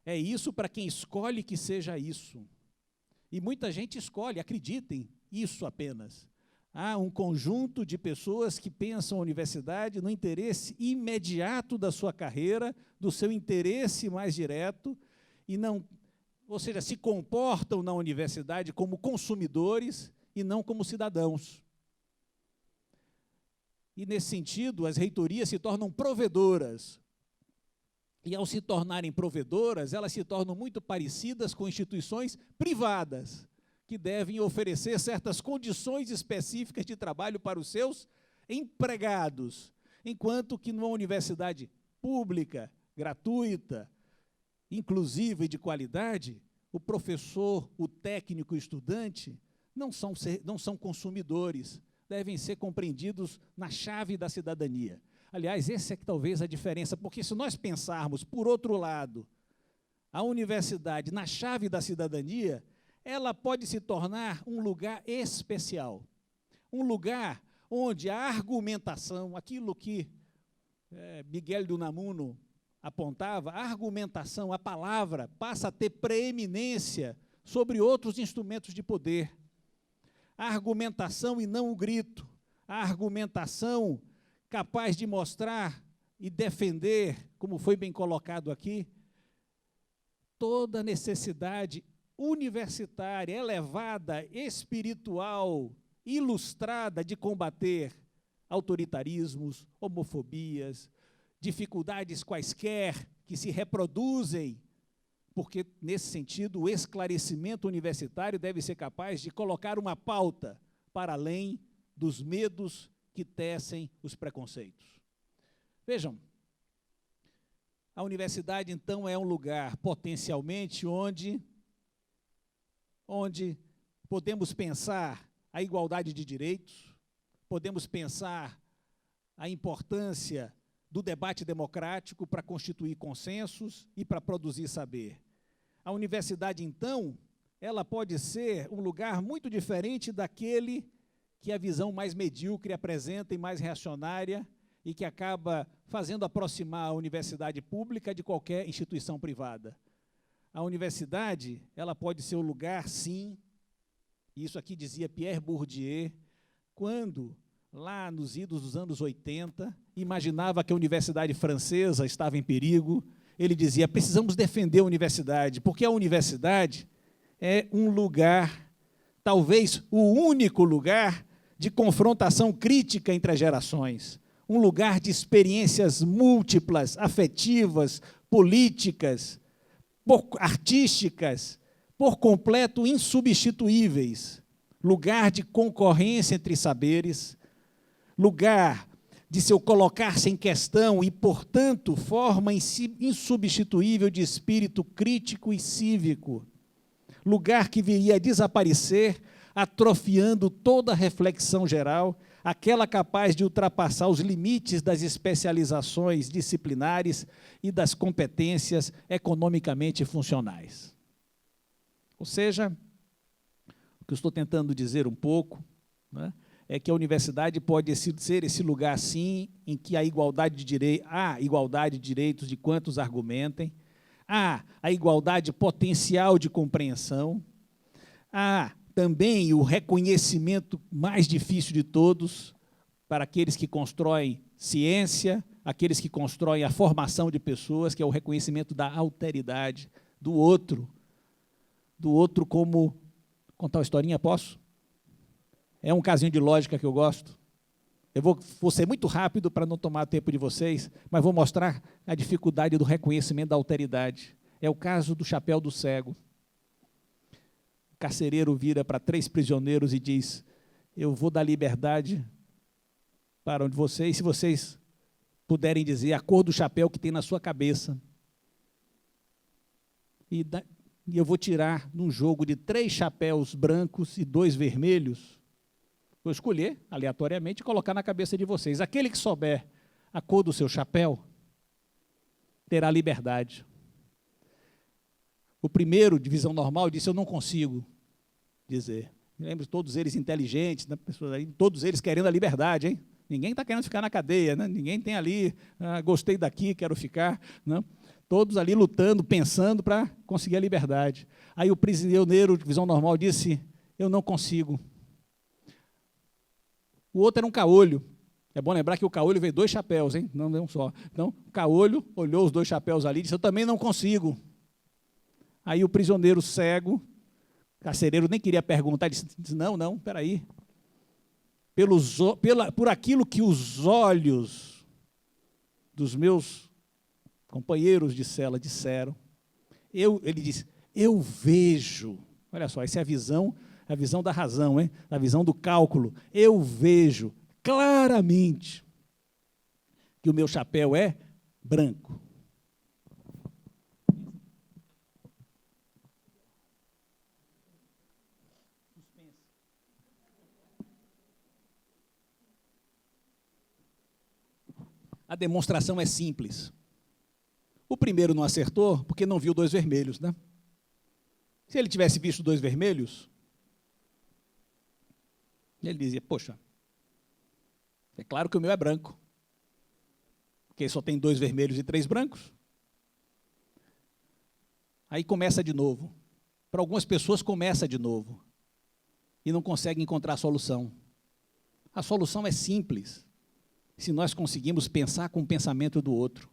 É isso para quem escolhe que seja isso. E muita gente escolhe, acreditem, isso apenas. Há um conjunto de pessoas que pensam a universidade no interesse imediato da sua carreira, do seu interesse mais direto, e não, ou seja, se comportam na universidade como consumidores e não como cidadãos. E, nesse sentido, as reitorias se tornam provedoras. E, ao se tornarem provedoras, elas se tornam muito parecidas com instituições privadas, que devem oferecer certas condições específicas de trabalho para os seus empregados, enquanto que numa universidade pública, gratuita, inclusiva e de qualidade, o professor, o técnico e o estudante não são consumidores, devem ser compreendidos na chave da cidadania. Aliás, essa é que talvez a diferença, porque se nós pensarmos, por outro lado, a universidade na chave da cidadania, ela pode se tornar um lugar especial, um lugar onde a argumentação, aquilo que Miguel de Unamuno apontava, a argumentação, a palavra, passa a ter preeminência sobre outros instrumentos de poder. A argumentação e não o grito, a argumentação capaz de mostrar e defender, como foi bem colocado aqui, toda a necessidade universitária, elevada, espiritual, ilustrada de combater autoritarismos, homofobias, dificuldades quaisquer que se reproduzem, porque, nesse sentido, o esclarecimento universitário deve ser capaz de colocar uma pauta para além dos medos que tecem os preconceitos. Vejam, a universidade, então, é um lugar, potencialmente, onde podemos pensar a igualdade de direitos, podemos pensar a importância do debate democrático para constituir consensos e para produzir saber. A universidade, então, ela pode ser um lugar muito diferente daquele que a visão mais medíocre apresenta e mais reacionária e que acaba fazendo aproximar a universidade pública de qualquer instituição privada. A universidade, ela pode ser um lugar, sim, isso aqui dizia Pierre Bourdieu, quando, lá nos idos dos anos 80, imaginava que a universidade francesa estava em perigo, ele dizia, precisamos defender a universidade, porque a universidade é um lugar, talvez o único lugar de confrontação crítica entre as gerações, um lugar de experiências múltiplas, afetivas, políticas, artísticas, por completo insubstituíveis, lugar de concorrência entre saberes, lugar de seu colocar-se em questão e, portanto, forma insubstituível de espírito crítico e cívico, lugar que viria a desaparecer, atrofiando toda a reflexão geral, aquela capaz de ultrapassar os limites das especializações disciplinares e das competências economicamente funcionais. Ou seja, o que eu estou tentando dizer um pouco, né, é que a universidade pode ser esse lugar, sim, em que há igualdade de direitos de quantos argumentem, há a igualdade potencial de compreensão, há também o reconhecimento mais difícil de todos para aqueles que constroem ciência, aqueles que constroem a formação de pessoas, que é o reconhecimento da alteridade do outro como... Contar uma historinha, posso? É um casinho de lógica que eu gosto. Eu vou ser muito rápido para não tomar tempo de vocês, mas vou mostrar a dificuldade do reconhecimento da alteridade. É o caso do chapéu do cego. O carcereiro vira para 3 prisioneiros e diz: eu vou dar liberdade para um de vocês, se vocês puderem dizer a cor do chapéu que tem na sua cabeça. E eu vou tirar, num jogo de 3 chapéus brancos e 2 vermelhos, vou escolher, aleatoriamente, e colocar na cabeça de vocês. Aquele que souber a cor do seu chapéu, terá liberdade. O primeiro, de visão normal, disse: eu não consigo dizer. Me lembro de todos eles inteligentes, né, pessoas aí, todos eles querendo a liberdade, hein? Ninguém está querendo ficar na cadeia, né? Ninguém tem ali, gostei daqui, quero ficar, né? Todos ali lutando, pensando para conseguir a liberdade. Aí o prisioneiro de visão normal disse: eu não consigo. O outro era um caolho. É bom lembrar que o caolho veio 2 chapéus, hein? Não um só. Então, o caolho olhou os 2 chapéus ali e disse: eu também não consigo. Aí o prisioneiro cego, carcereiro, nem queria perguntar, disse: não, espera aí. Por aquilo que os olhos dos meus companheiros de cela disseram, ele disse: eu vejo. Olha só, essa é a visão da razão, hein? A visão do cálculo. Eu vejo claramente que o meu chapéu é branco. A demonstração é simples. O primeiro não acertou porque não viu 2 vermelhos, né? Se ele tivesse visto 2 vermelhos, ele dizia: poxa, é claro que o meu é branco, porque só tem 2 vermelhos e 3 brancos. Aí começa de novo. Para algumas pessoas começa de novo e não consegue encontrar a solução. A solução é simples. Se nós conseguimos pensar com o pensamento do outro,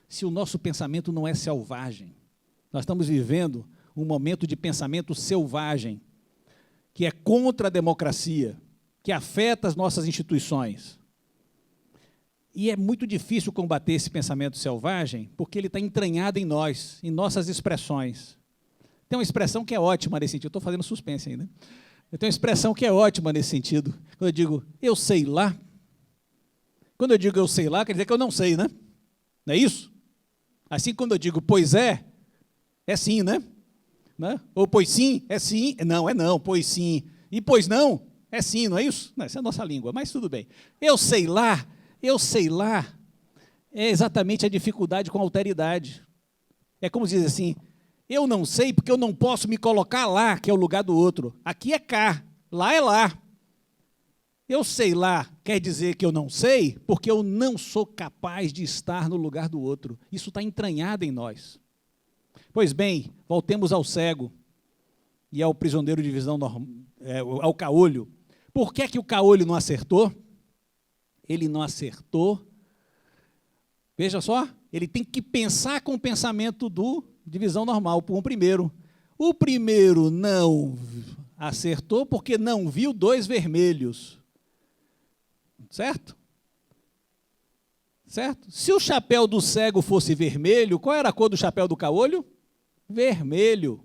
se o nosso pensamento não é selvagem, nós estamos vivendo um momento de pensamento selvagem, que é contra a democracia, que afeta as nossas instituições. E é muito difícil combater esse pensamento selvagem, porque ele está entranhado em nós, em nossas expressões. Tem uma expressão que é ótima nesse sentido, eu estou fazendo suspense ainda. Tem uma expressão que é ótima nesse sentido, quando eu digo, eu sei lá. Quando eu digo eu sei lá, quer dizer que eu não sei, né? Não é isso? Assim, quando eu digo pois é sim, né? Ou pois sim, é sim. Não, é não, pois sim. E pois não, é sim, não é isso? Não, essa é a nossa língua, mas tudo bem. Eu sei lá, é exatamente a dificuldade com a alteridade. É como dizer assim, eu não sei porque eu não posso me colocar lá, que é o lugar do outro. Aqui é cá, lá é lá. Eu sei lá quer dizer que eu não sei, porque eu não sou capaz de estar no lugar do outro. Isso está entranhado em nós. Pois bem, voltemos ao cego e ao prisioneiro de visão ao caolho. Por que que o caolho não acertou? Ele não acertou. Veja só, ele tem que pensar com o pensamento de visão normal, por um primeiro. O primeiro não acertou porque não viu 2 vermelhos. Certo? Certo? Se o chapéu do cego fosse vermelho, qual era a cor do chapéu do caolho? Vermelho.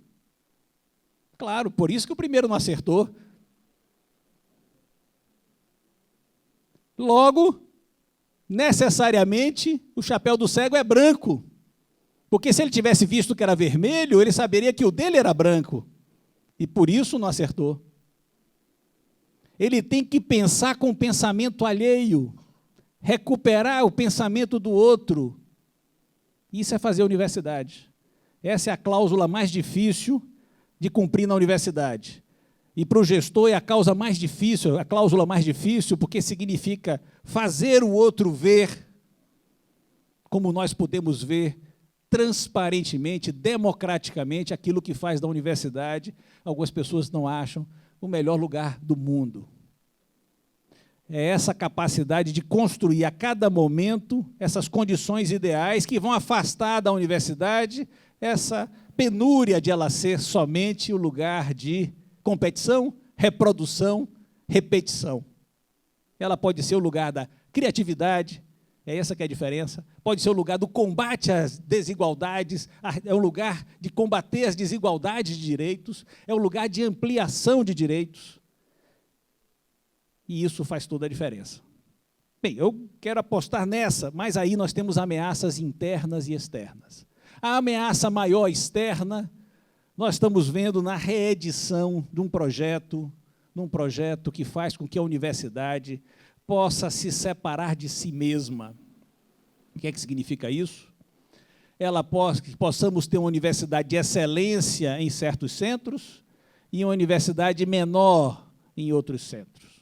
Claro, por isso que o primeiro não acertou. Logo, necessariamente, o chapéu do cego é branco. Porque se ele tivesse visto que era vermelho, ele saberia que o dele era branco. E por isso não acertou. Ele tem que pensar com o pensamento alheio, recuperar o pensamento do outro. Isso é fazer universidade. Essa é a cláusula mais difícil de cumprir na universidade. E para o gestor é a causa mais difícil, a cláusula mais difícil, porque significa fazer o outro ver como nós podemos ver transparentemente, democraticamente, aquilo que faz da universidade, algumas pessoas não acham, o melhor lugar do mundo. É essa capacidade de construir a cada momento essas condições ideais que vão afastar da universidade essa penúria de ela ser somente o lugar de competição, reprodução, repetição. Ela pode ser o lugar da criatividade, é essa que é a diferença. Pode ser o lugar do combate às desigualdades, é um lugar de combater as desigualdades de direitos, é um lugar de ampliação de direitos. E isso faz toda a diferença. Bem, eu quero apostar nessa, mas aí nós temos ameaças internas e externas. A ameaça maior externa, nós estamos vendo na reedição de um projeto que faz com que a universidade possa se separar de si mesma. O que é que significa isso? Que possamos ter uma universidade de excelência em certos centros e uma universidade menor em outros centros.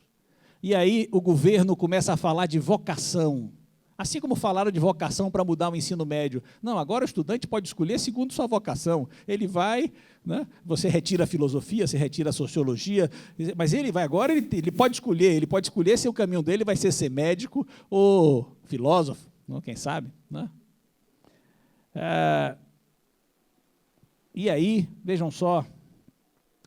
E aí o governo começa a falar de vocação, assim como falaram de vocação para mudar o ensino médio. Não, agora o estudante pode escolher segundo sua vocação. Ele vai, né, você retira a filosofia, você retira a sociologia, mas ele vai agora, ele pode escolher se o caminho dele vai ser médico ou filósofo, não, quem sabe, né? E aí, vejam só,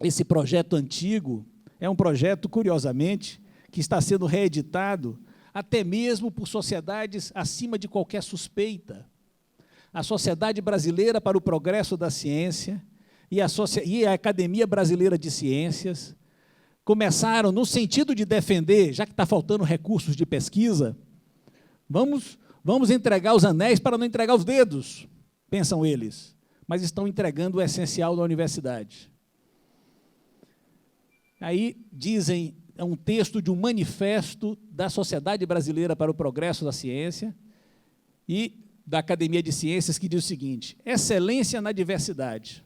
esse projeto antigo é um projeto, curiosamente, que está sendo reeditado até mesmo por sociedades acima de qualquer suspeita. A Sociedade Brasileira para o Progresso da Ciência e a Academia Brasileira de Ciências começaram, no sentido de defender, já que está faltando recursos de pesquisa, vamos entregar os anéis para não entregar os dedos, pensam eles, mas estão entregando o essencial da universidade. Aí dizem, é um texto de um manifesto da Sociedade Brasileira para o Progresso da Ciência e da Academia de Ciências, que diz o seguinte: excelência na diversidade.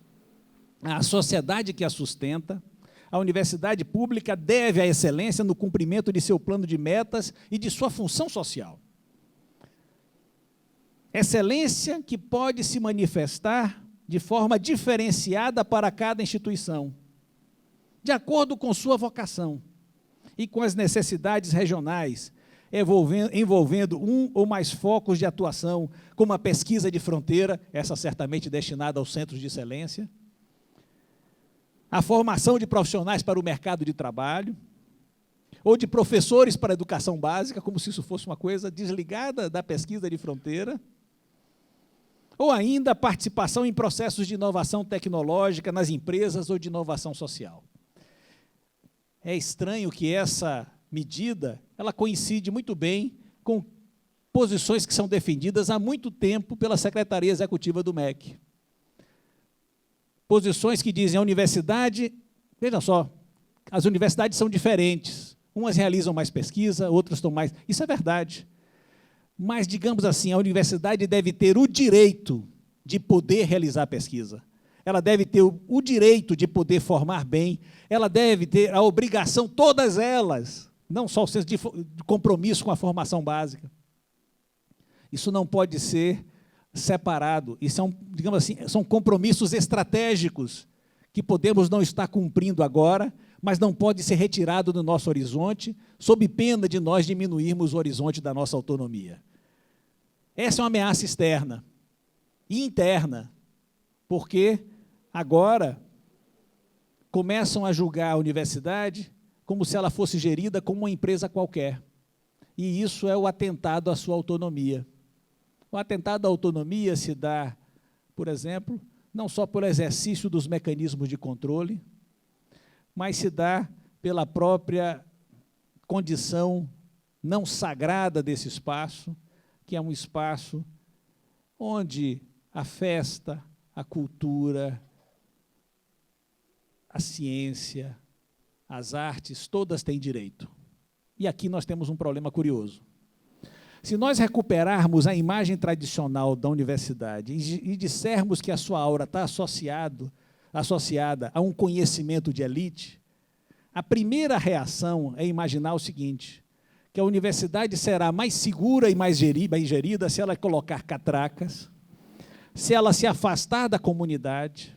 A sociedade que a sustenta, a universidade pública deve a excelência no cumprimento de seu plano de metas e de sua função social. Excelência que pode se manifestar de forma diferenciada para cada instituição, de acordo com sua vocação e com as necessidades regionais, envolvendo um ou mais focos de atuação, como a pesquisa de fronteira, essa certamente destinada aos centros de excelência, a formação de profissionais para o mercado de trabalho, ou de professores para a educação básica, como se isso fosse uma coisa desligada da pesquisa de fronteira, ou ainda a participação em processos de inovação tecnológica nas empresas ou de inovação social. É estranho que essa medida ela coincide muito bem com posições que são defendidas há muito tempo pela Secretaria Executiva do MEC. Posições que dizem a universidade, vejam só, as universidades são diferentes, umas realizam mais pesquisa, outras estão mais... Isso é verdade. Mas, digamos assim, a universidade deve ter o direito de poder realizar pesquisa. Ela deve ter o direito de poder formar bem, ela deve ter a obrigação, todas elas, não só o senso de compromisso com a formação básica. Isso não pode ser separado, isso digamos assim, são compromissos estratégicos que podemos não estar cumprindo agora, mas não pode ser retirado do nosso horizonte, sob pena de nós diminuirmos o horizonte da nossa autonomia. Essa é uma ameaça externa e interna, porque agora começam a julgar a universidade como se ela fosse gerida como uma empresa qualquer. E isso é o atentado à sua autonomia. O atentado à autonomia se dá, por exemplo, não só pelo exercício dos mecanismos de controle, mas se dá pela própria condição não sagrada desse espaço, que é um espaço onde a festa, a cultura, a ciência, as artes, todas têm direito. E aqui nós temos um problema curioso. Se nós recuperarmos a imagem tradicional da universidade e dissermos que a sua aura está associada a um conhecimento de elite, a primeira reação é imaginar o seguinte, que a universidade será mais segura e mais bem gerida se ela colocar catracas, se ela se afastar da comunidade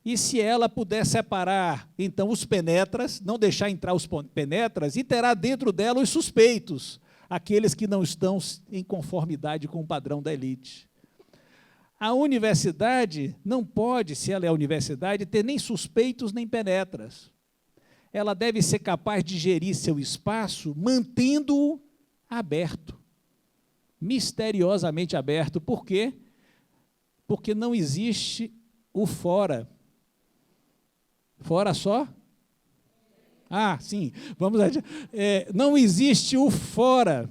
e se ela puder separar, então, os penetras, não deixar entrar os penetras, e terá dentro dela os suspeitos, aqueles que não estão em conformidade com o padrão da elite. A universidade não pode, se ela é a universidade, ter nem suspeitos nem penetras. Ela deve ser capaz de gerir seu espaço, mantendo-o aberto, misteriosamente aberto. Por quê? Porque não existe o fora. Fora só? Ah, sim, vamos adiante. Não existe o fora.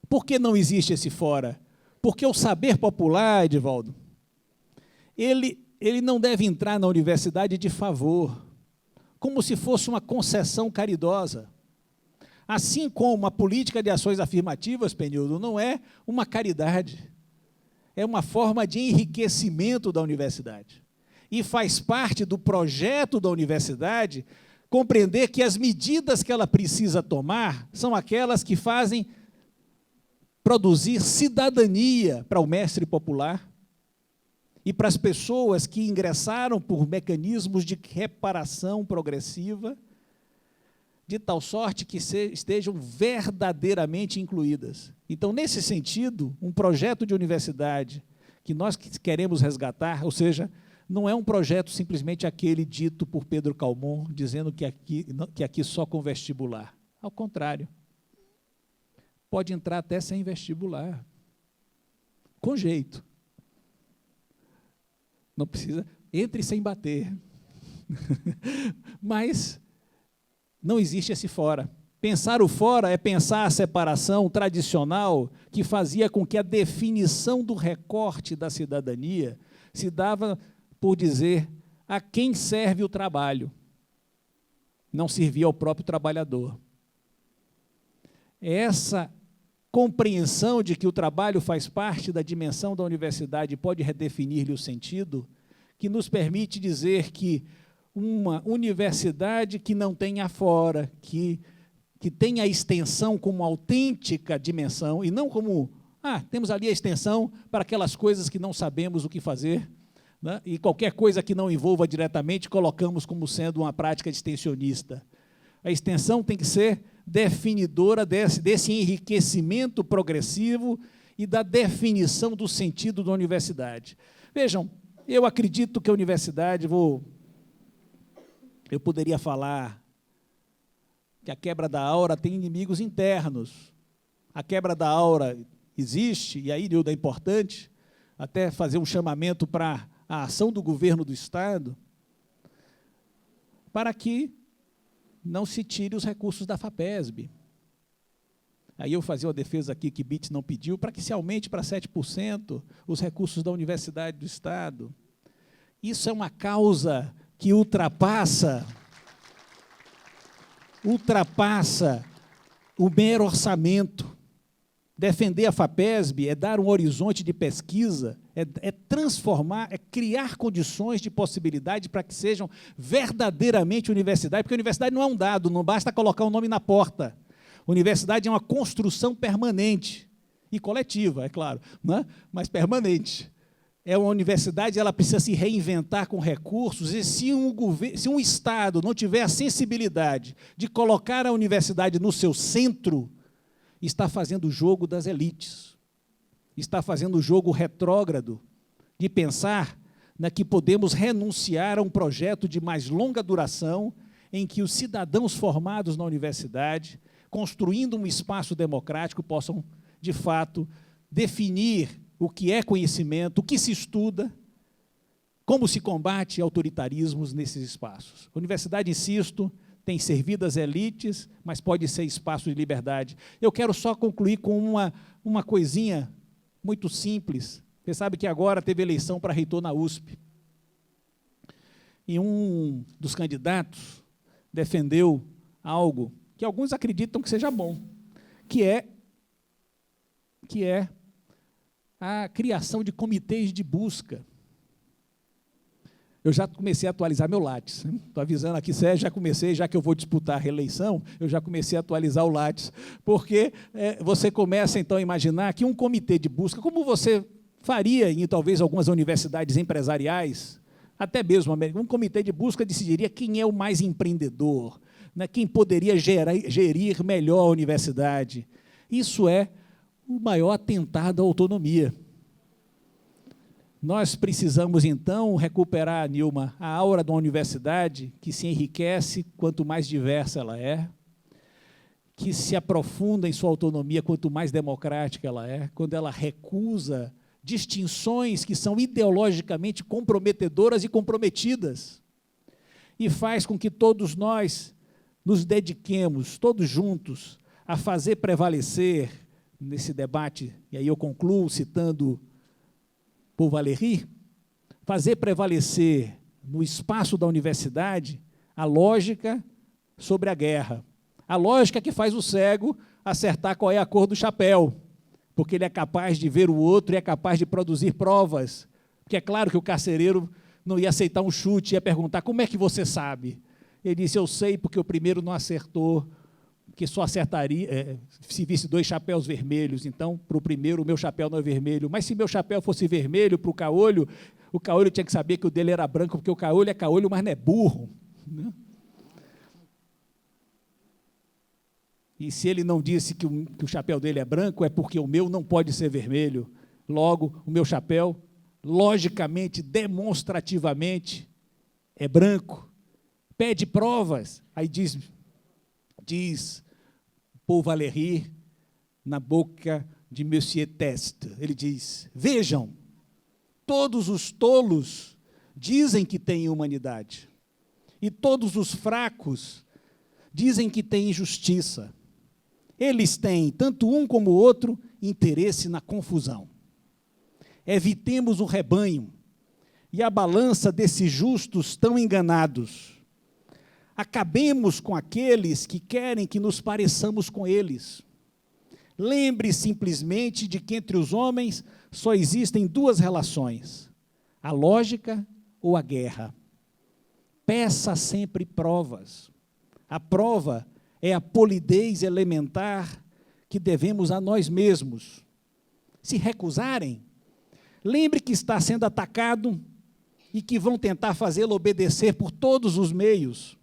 Por que não existe esse fora? Porque o saber popular, Edivaldo, ele não deve entrar na universidade de favor, como se fosse uma concessão caridosa. Assim como a política de ações afirmativas, Penildo, não é uma caridade, é uma forma de enriquecimento da universidade. E faz parte do projeto da universidade compreender que as medidas que ela precisa tomar são aquelas que fazem produzir cidadania para o mestre popular e para as pessoas que ingressaram por mecanismos de reparação progressiva, de tal sorte que estejam verdadeiramente incluídas. Então, nesse sentido, um projeto de universidade que nós queremos resgatar, ou seja, não é um projeto simplesmente aquele dito por Pedro Calmon, dizendo que aqui só com vestibular. Ao contrário. Pode entrar até sem vestibular. Com jeito. Não precisa, entre sem bater. Mas não existe esse fora. Pensar o fora é pensar a separação tradicional que fazia com que a definição do recorte da cidadania se dava por dizer a quem serve o trabalho. Não servia ao próprio trabalhador. Essa compreensão de que o trabalho faz parte da dimensão da universidade e pode redefinir-lhe o sentido, que nos permite dizer que uma universidade que não tenha fora, que tenha a extensão como autêntica dimensão, e não como, temos ali a extensão para aquelas coisas que não sabemos o que fazer, né? E qualquer coisa que não envolva diretamente, colocamos como sendo uma prática extensionista. A extensão tem que ser definidora desse enriquecimento progressivo e da definição do sentido da universidade. Vejam, eu acredito que a universidade, eu poderia falar que a quebra da aura tem inimigos internos. A quebra da aura existe, e aí, Nilda, é importante até fazer um chamamento para a ação do governo do Estado, para que não se tire os recursos da FAPESB. Aí eu fazia uma defesa aqui que BITS não pediu, para que se aumente para 7% os recursos da Universidade do Estado. Isso é uma causa que ultrapassa o mero orçamento. Defender a FAPESB é dar um horizonte de pesquisa, é transformar, é criar condições de possibilidade para que sejam verdadeiramente universidade, porque a universidade não é um dado, não basta colocar o nome na porta. Universidade é uma construção permanente e coletiva, é claro, né? Mas permanente. É uma universidade, ela precisa se reinventar com recursos, e se um Estado não tiver a sensibilidade de colocar a universidade no seu centro, está fazendo o jogo das elites, está fazendo o jogo retrógrado de pensar que podemos renunciar a um projeto de mais longa duração em que os cidadãos formados na universidade, construindo um espaço democrático, possam, de fato, definir o que é conhecimento, o que se estuda, como se combate autoritarismos nesses espaços. A universidade, insisto, tem servido as elites, mas pode ser espaço de liberdade. Eu quero só concluir com uma coisinha muito simples. Você sabe que agora teve eleição para reitor na USP. E um dos candidatos defendeu algo que alguns acreditam que seja bom, que é a criação de comitês de busca. Eu já comecei a atualizar meu Lattes. Estou avisando aqui, Sérgio, já comecei, já que eu vou disputar a reeleição, eu já comecei a atualizar o Lattes, porque você começa, então, a imaginar que um comitê de busca, como você faria em, talvez, algumas universidades empresariais, até mesmo um comitê de busca decidiria quem é o mais empreendedor, né, quem poderia gerir melhor a universidade. Isso é o maior atentado à autonomia. Nós precisamos, então, recuperar, Nilma, a aura de uma universidade que se enriquece quanto mais diversa ela é, que se aprofunda em sua autonomia quanto mais democrática ela é, quando ela recusa distinções que são ideologicamente comprometedoras e comprometidas, e faz com que todos nós nos dediquemos, todos juntos, a fazer prevalecer nesse debate, e aí eu concluo citando Paul Valéry, fazer prevalecer no espaço da universidade a lógica sobre a guerra. A lógica que faz o cego acertar qual é a cor do chapéu, porque ele é capaz de ver o outro e é capaz de produzir provas. Porque é claro que o carcereiro não ia aceitar um chute, ia perguntar, como é que você sabe? Ele disse, eu sei porque o primeiro não acertou, que só acertaria se visse 2 chapéus vermelhos, então, para o primeiro, o meu chapéu não é vermelho. Mas se meu chapéu fosse vermelho para o caolho tinha que saber que o dele era branco, porque o caolho é caolho, mas não é burro. Né? E se ele não disse que o chapéu dele é branco, é porque o meu não pode ser vermelho. Logo, o meu chapéu, logicamente, demonstrativamente, é branco. Pede provas. Aí diz Paul Valéry, na boca de Monsieur Teste, ele diz, vejam, todos os tolos dizem que têm humanidade, e todos os fracos dizem que têm injustiça. Eles têm, tanto um como o outro, interesse na confusão. Evitemos o rebanho e a balança desses justos tão enganados. Acabemos com aqueles que querem que nos pareçamos com eles. Lembre simplesmente de que entre os homens só existem 2 relações, a lógica ou a guerra. Peça sempre provas. A prova é a polidez elementar que devemos a nós mesmos. Se recusarem, lembre que está sendo atacado e que vão tentar fazê-lo obedecer por todos os meios.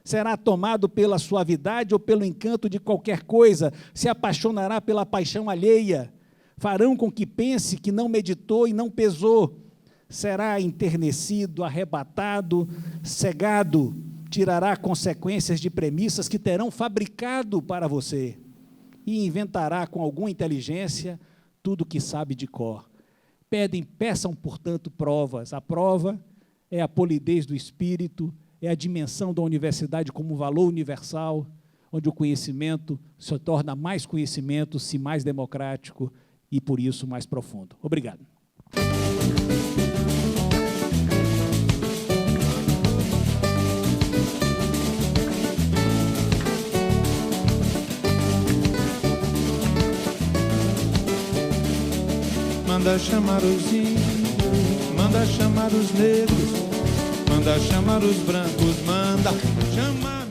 Será tomado pela suavidade ou pelo encanto de qualquer coisa, se apaixonará pela paixão alheia, farão com que pense que não meditou e não pesou, será enternecido, arrebatado, cegado, tirará consequências de premissas que terão fabricado para você e inventará com alguma inteligência tudo o que sabe de cor. Peçam, portanto, provas. A prova é a polidez do espírito, é a dimensão da universidade como valor universal, onde o conhecimento se torna mais conhecimento, se mais democrático e, por isso, mais profundo. Obrigado. Manda chamar os índios, manda chamar os negros, manda chamar os brancos, manda chamar